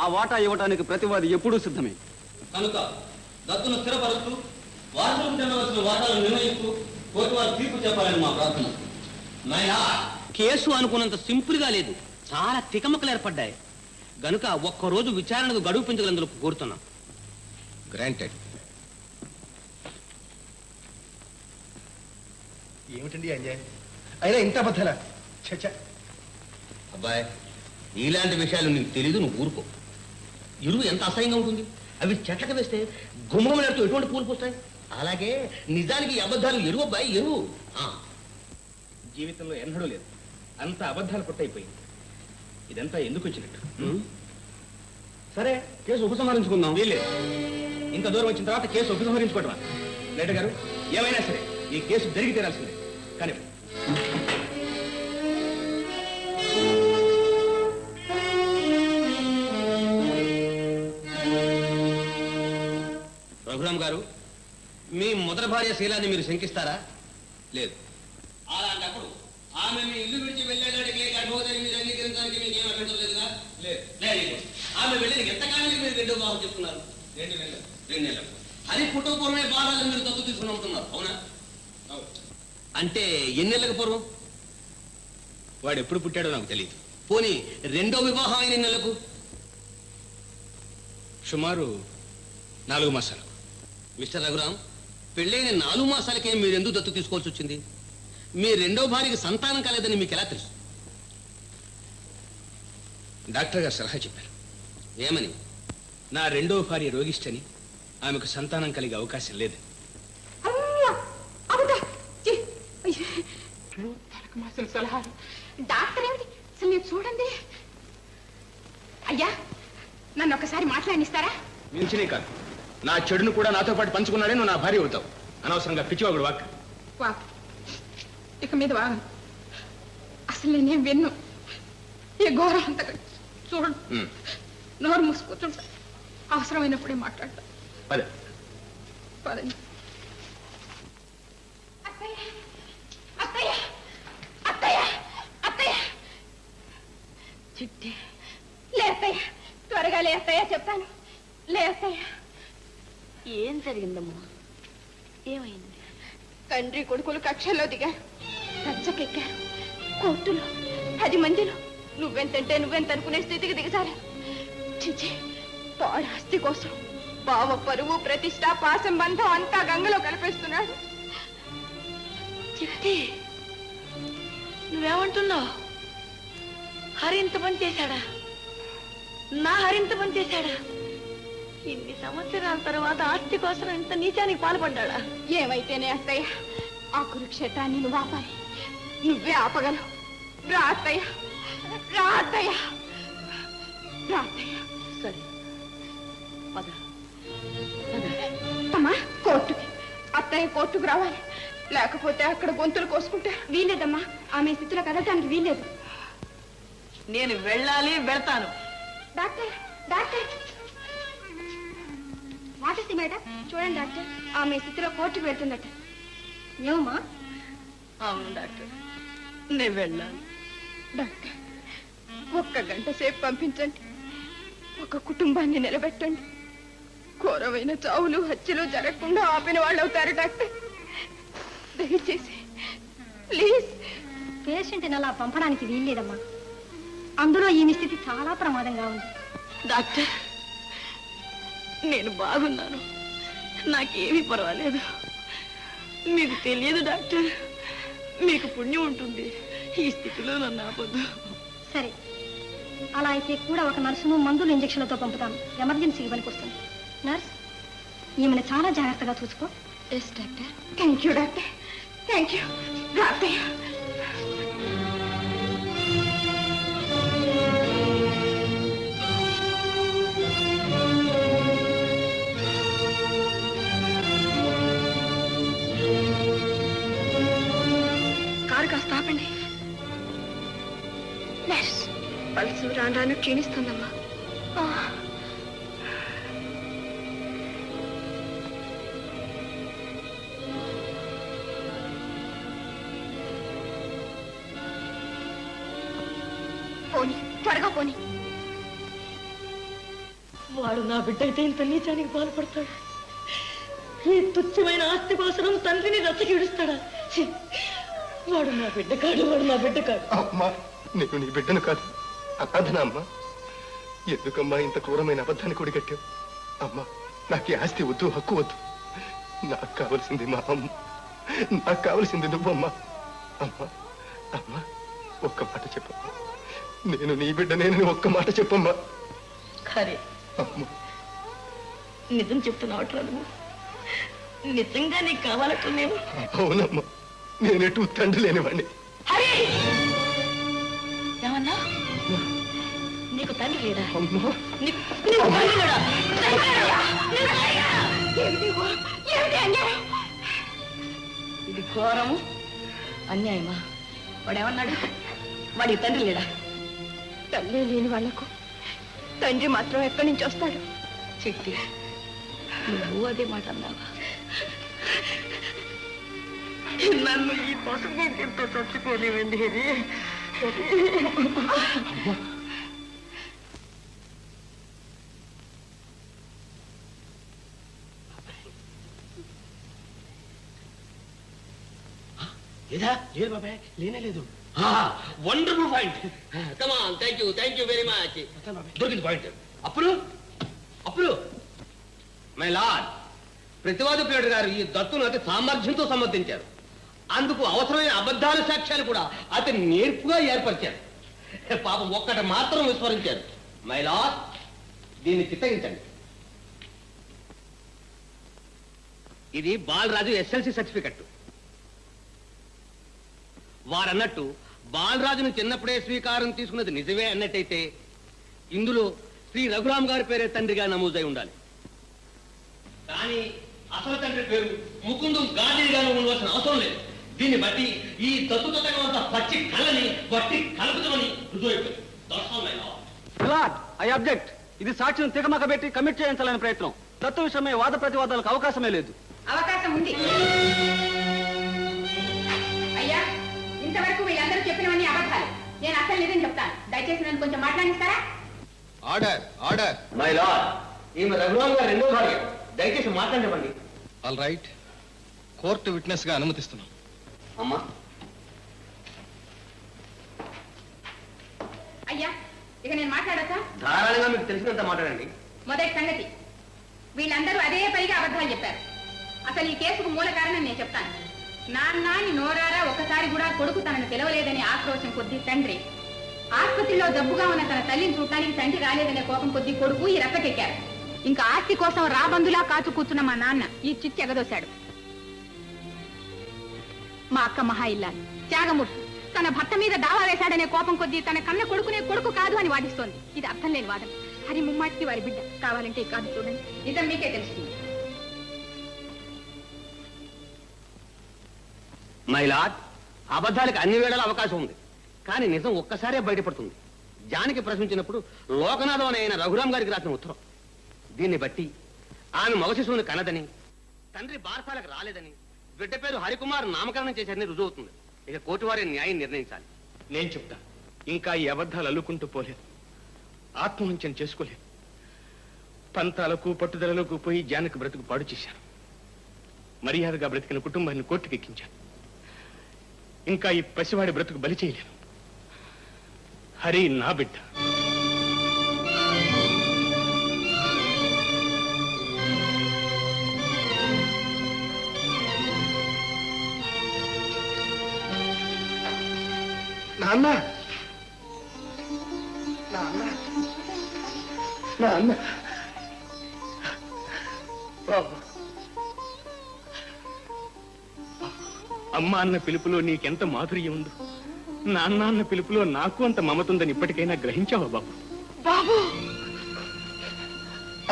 ఆ వాటా ఇవ్వడానికి ప్రతివాది ఎప్పుడూ సిద్ధమే. కనుక దత్తును స్థిరపరుస్తూ వారసులకు చెందవలసిన వాటాలను నిర్ణయిస్తూ కోర్టు వారు తీర్పు చెప్పాలని మా ప్రార్థన. కేసు అనుకున్నంత సింపుల్ గా లేదు, చాలా తికమకలు ఏర్పడ్డాయి. గనుక ఒక్కరోజు విచారణకు గడువు పెంచగలందుకు కోరుతున్నాం. గ్రాంటెడ్. ఏమిటండి అన్యాయం? అయినా ఇంత అబద్ధాలా? చచ్చా. అబ్బాయి, ఇలాంటి విషయాలు నీకు తెలీదు, నువ్వు ఊరుకో. ఎరువు ఎంత అసహ్యంగా ఉంటుంది. అవి చెట్లకు వేస్తే గుమ్మగుమలాడుతూ ఎటువంటి పూలు పూస్తాయి. అలాగే నిజానికి ఈ అబద్ధాలు ఎరువు అబ్బాయి, ఎరువు. జీవితంలో ఎన్నడూ లేదు, అంత అబద్ధాలు కొట్టయిపోయింది. ఇదంతా ఎందుకు వచ్చినట్టు? సరే, కేసు ఉపసంహరించుకుందాం. వీల్లేదు. ఇంత దూరం వచ్చిన తర్వాత కేసు ఉపసంహరించుకోవటం లేటర్ గారు, ఏమైనా సరే ఈ కేసు జరిగి తీరాల్సిందే. కానీ రఘురామ్ గారు, మీ మొదటి భార్య శీలాన్ని మీరు శంకిస్తారా? లేదు. అలాంటప్పుడు ఆమె మీ ఇల్లు విడిచి వెళ్ళేదానికి గర్భవతిని మీరు అంగీకరించడానికి మీకు ఏం అభ్యంతరం లేదుగా? లేదు. ఆమె వెళ్ళిన ఎంతకాలానికి మీరు రెండో బాగా చెప్తున్నారు? 2 నెలలు. అది కుటుంబపూర్వమే బాధాలను మీరు తప్పు తీసుకుని ఉంటున్నారు, అవునా? అంటే ఎన్ని నెలలకు పూర్వం? వాడు ఎప్పుడు పుట్టాడో నాకు తెలియదు. పోనీ రెండో వివాహం అయిన నెలకు? సుమారు 4 మాసాలు. మిస్టర్ రఘురామ్, పెళ్ళైన 4 మాసాలకే మీరు ఎందుకు దత్తు తీసుకోవాల్సి వచ్చింది? మీ రెండో భార్యకి సంతానం కాలేదని మీకు ఎలా తెలుసు? డాక్టర్ గారు సలహా చెప్పారు. ఏమని? నా రెండో భార్య రోగిష్టని, ఆమెకు సంతానం కలిగే అవకాశం లేదు. సలహాలు డాక్టర్ ఏమిటి అసలు మీరు చూడండి. అయ్యా, నన్ను ఒకసారి మాట్లాడిస్తారా? మించినే కాదు, నా చెడును కూడా నాతో పాటు పంచుకున్నాడే నువ్వు నా భార్య అవుతావు. అనవసరంగా పిచ్చివాగుడు వాక్. వాక్ ఇక మీద వాగను. అసలు నేనేం విన్ను. ఈ ఘోరం అంత చూడండి. నోరు మూసుకుంటుంటా, అవసరమైనప్పుడే మాట్లాడతా. పదండి. అత్తయ్య, అత్తయ్య, అత్తయ్య. చిట్టి, లే అత్తయ్య, త్వరగా లే అత్తయ్య, చెప్తాను. లే అత్తయ్య. ఏం జరిగిందమ్మా? ఏమైంది? తండ్రి కొడుకులు కక్షల్లో దిగారు, రచ్చకెక్కారు. కోర్టులో 10 మందిలో నువ్వెంతంటే నువ్వెంత అనుకునే స్థితికి దిగజారారు. చిచి, పాడ ఆస్తి కోసం బావ పరువు, ప్రతిష్ట, పాసం, బంధం అంతా గంగలో కలిపేస్తున్నాడు. చిట్టి, నువ్వేమంటున్నావు? హరింత పని చేశాడా? నా హరింత పని చేశాడా? ఇన్ని సంవత్సరాల తర్వాత ఆస్తి కోసం ఇంత నీచానికి పాల్పడ్డా? ఏమైతేనే అత్తయ్య, ఆ కురుక్షేత్రాన్ని నువ్వు ఆపాలి. నువ్వే ఆపగలవు. రా అత్తయ్య, రా అత్తయ్య, రా అత్తయ్య. సరే, పద. అమ్మా, కోర్టుకి. అత్తయ్య కోర్టుకు రావాలి, లేకపోతే అక్కడ గొంతులు కోసుకుంటే. వీల్లేదమ్మా, ఆమె స్థితిలో కదలటానికి వీల్లేదు. నేను వెళ్ళాలి, వెళ్తాను. Doctor, doctor, what is the matter? చూడండి డాక్టర్, ఆమె స్థితిలో కోర్టుకు వెళ్తుందట. ఏమమ్మా? అవును డాక్టర్, నేను వెళ్ళాలి. డాక్టర్, 1 గంట సేపు పంపించండి. ఒక కుటుంబాన్ని నిలబెట్టండి. ఘోరమైన చావులు, హత్యలు జరగకుండా ఆపిన వాళ్ళు అవుతారు డాక్టర్. దయచేసి ప్లీజ్. పేషెంట్ని అలా పంపడానికి వీల్లేదమ్మా. అందులో ఈమె స్థితి చాలా ప్రమాదంగా ఉంది. డాక్టర్, నేను బాగున్నాను, నాకేమీ పర్వాలేదు. మీకు తెలియదు డాక్టర్, మీకు పుణ్యం ఉంటుంది. ఈ స్థితిలో నన్ను ఆపొద్దు. సరే, అలా అయితే కూడా ఒక నర్సును మందులు ఇంజక్షన్లతో పంపుతాను. ఎమర్జెన్సీకి పనికొస్తుంది. నర్స్, ఈమెను చాలా జాగ్రత్తగా చూసుకో. Yes doctor. Thank you doctor, thank you. Doctor, car కాస్త ఆపండి. నర్స్, పల్సు రాను రాను క్షీణిస్తుందమ్మా. పోనీ, త్వరగా పోనీ. వాడు నా బిడ్డ అయితే ఇంత నీచానికి పాల్పడతాడు? ఈ తుచ్చమైన ఆస్తి కోసం తండ్రిని రచ్చగిడుస్తాడా? వాడు నా బిడ్డ కాడు, వాడు నా బిడ్డ కాడు. అమ్మా, నేను నీ బిడ్డను కాదు, అనాథనా అమ్మా? ఎందుకమ్మా ఇంత క్రూరమైన అబద్ధాన్ని కొడిగట్టావు? అమ్మా, నాకు ఈ ఆస్తి వద్దు, హక్కు వద్దు. నాకు కావలసింది మా అమ్మ. నాకు కావలసింది నువ్వమ్మా. అమ్మా అమ్మా ఒక్క మాట చెప్పమ్మా. నేను నీ బిడ్డ నేను ఒక్క మాట చెప్పమ్మా. ఖరే నిజం చెప్తున్నావట్రా నువ్వు? నిజంగా నీకు కావాలట్టు నేను? అవునమ్మా, నేనెటు తండ్రి లేనివాడిని. హరి ఏమన్నా? నీకు తండ్రి లేడా? నీకు తండ్రి లేడా? ఇది ఘోరము అన్యాయమా? వాడేమన్నాడు? వాడికి తండ్రి లేడా? తల్లి లేని వాళ్లకు తండ్రి మాత్రం ఎక్కడి నుంచి వస్తాడు? చిట్టి నువ్వు అదే మాట అన్నావా? నన్ను ఈ పసుపు చచ్చుకోనివ్వండి. ఏదా లేదు బాబాయ్, లేనే లేదు. Wonderful point. Come on, thank you very much. దొరికింది పాయింట్. అప్పుడు అప్పుడు మై లార్డ్, ప్రతివాది ప్లేడు గారు ఈ దత్తును అతి సామర్థ్యంతో సమర్థించారు. అందుకు అవసరమైన అబద్ధాల సాక్ష్యాలు కూడా అతని నేర్పుగా ఏర్పరిచారు. పాపం ఒక్కటి మాత్రం విస్మరించారు. మై లార్డ్, దీన్ని చిత్తగించండి. ఇది బాలరాజు ఎస్ఎల్సి సర్టిఫికెట్. వారన్నట్టు బాలరాజును చిన్నప్పుడే స్వీకారం తీసుకున్నది నిజమే అన్నట్టయితే ఇందులో శ్రీ రఘురామ్ గారి పేరే తండ్రిగా నమోదై ఉండాలి. కానీ అసలు తండ్రి పేరు ముకుందు గాంధీగాను ఉండవలసిన అవసరం లేదు. దీన్ని బట్టి ఈ దత్తుతనం అంతా పచ్చి కళ్ళని బట్టి కలుపుతామని రుజువైపోయింది. I object. ఇది సాక్షిని తికమక పెట్టి కమిట్ చేయించాలని ప్రయత్నం. దత్తు విషయమై వాద ప్రతివాదాలకు అవకాశమే లేదు. అవకాశం ఉంది. అయ్యా, ఇంతవరకు వీళ్ళందరూ చెప్పినవన్నీ అబద్ధాలు. నేను అసలు నిజం చెప్తాను. దయచేసి నన్ను కొంచెం మాట్లాడిస్తారా? Order order. మై లార్డ్, ఈమె రఘురామ్ గారు రెండో భార్య. దయచేసి మాట్లాడమండి. ఆల్ రైట్, కోర్టు విట్నెస్ గా అనుమతిస్తున్నాం. అమ్మా. అయ్యా, ఇక నేను మాట్లాడతా? ధారాళంగా మీకు తెలిసినంత మాట్లాడండి. మొదటి సంగతి, వీళ్ళందరూ అదే పైగా అబద్ధాలు చెప్పారు. అసలు ఈ కేసుకు మూల కారణం నేను చెప్తాను. నాన్నని నోరారా ఒకసారి కూడా కొడుకు తనను పిలవలేదనే ఆక్రోశం కొద్దీ తండ్రి, ఆసుపత్రిలో జబ్బుగా ఉన్న తన తల్లిని చూడటానికి తండ్రి రాలేదనే కోపం కొద్దీ కొడుకు ఈ రప్పకెక్కారు. ఇంకా ఆస్తి కోసం రాబందులా కాచు కూర్చున్న మా నాన్న ఈ చిచ్చు ఎగదోశాడు. మా అక్క మహా ఇల్లాలి త్యాగమూర్తి తన భర్త మీద దావా వేశాడనే కోపం కొద్దీ తన కన్న కొడుకునే కొడుకు కాదు అని వాదిస్తోంది. ఇది అర్థం లేని వాదం. హరి ముమ్మాటికి వారి బిడ్డ. కావాలంటే ఈ కాదు చూడండి, నిజం మీకే తెలుస్తుంది. మై లార్డ్, అబద్ధాలకు అన్ని వేళల అవకాశం ఉంది. కానీ నిజం ఒక్కసారే బయటపడుతుంది. జానికి ప్రశ్నించినప్పుడు లోకనాథం అనే ఆయన రఘురామ్ గారికి రాసిన ఉత్తరం. దీన్ని బట్టి ఆమె మగ శిశువుని కనదని, తండ్రి బారసాలకు రాలేదని, బిడ్డ పేరు హరికుమార్ నామకరణం చేశారని రుజువుతుంది. ఇక కోర్టు వారి న్యాయం నిర్ణయించాలి. నేను చెప్తా, ఇంకా ఈ అబద్ధాలు అల్లుకుంటూ పోలేదు. ఆత్మహత్యం చేసుకోలేదు. పంతాలకు పట్టుదలలకు పోయి జానకి బ్రతుకు పాడు చేశాను. మర్యాదగా బ్రతికిన కుటుంబాన్ని కోర్టుకు ఎక్కించాను. ఇంకా ఈ పసివాడి బ్రతుకు బలి చేయలేను. హరి నా బిడ్డ. నాన్న నాన్న నాన్న బాబు, అమ్మ అన్న పిలుపులో నీకెంత మాధుర్యం ఉందో, నాన్న అన్న పిలుపులో నాకు అంత మమతుందని ఇప్పటికైనా గ్రహించావా బాబు? బాబు,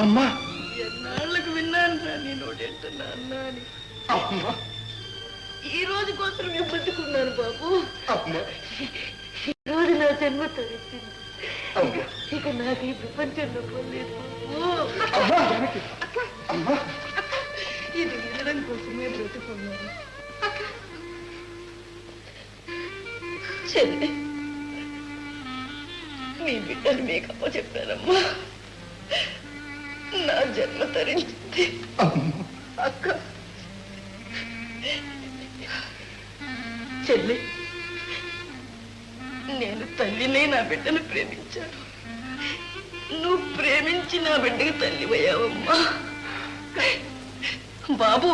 అమ్మా, ఎన్నాళ్ళకు విన్నాను రా నీ నోటెంత నాన్న అని. అమ్మా, ఈ రోజు కోసం నేను బతుకున్నాను బాబు. అమ్మా, ఈ రోజు నా జన్మ తరించింది. అమ్మా, ఇక నాకు ఈ ప్రపంచంలో పోలేదు అమ్మా, అమ్మా, ఇది వినడం కోసమే బ్రతుకున్నాను. చెల్లి, మీ బిడ్డలు మీకు అప్ప చెప్పానమ్మా. నా జన్మ తరించింది. అక్క, చెల్లి, నేను తల్లినే నా బిడ్డను ప్రేమించాను. నువ్వు ప్రేమించి నా బిడ్డకి తల్లివయ్యావమ్మా. బాబు,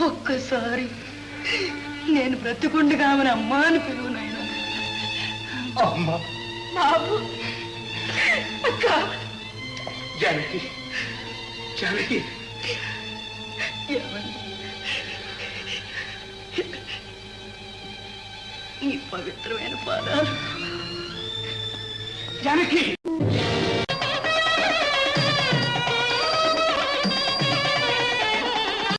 ఒక్కసారి నేను బ్రతికుండగా ఆమెను అమ్మా అని పిలువు నాయన. అమ్మా. బాబు, అక్క, జానకి, జానకి. ఏమండి? ఈ పవిత్రమైన పాదాలు జానకి.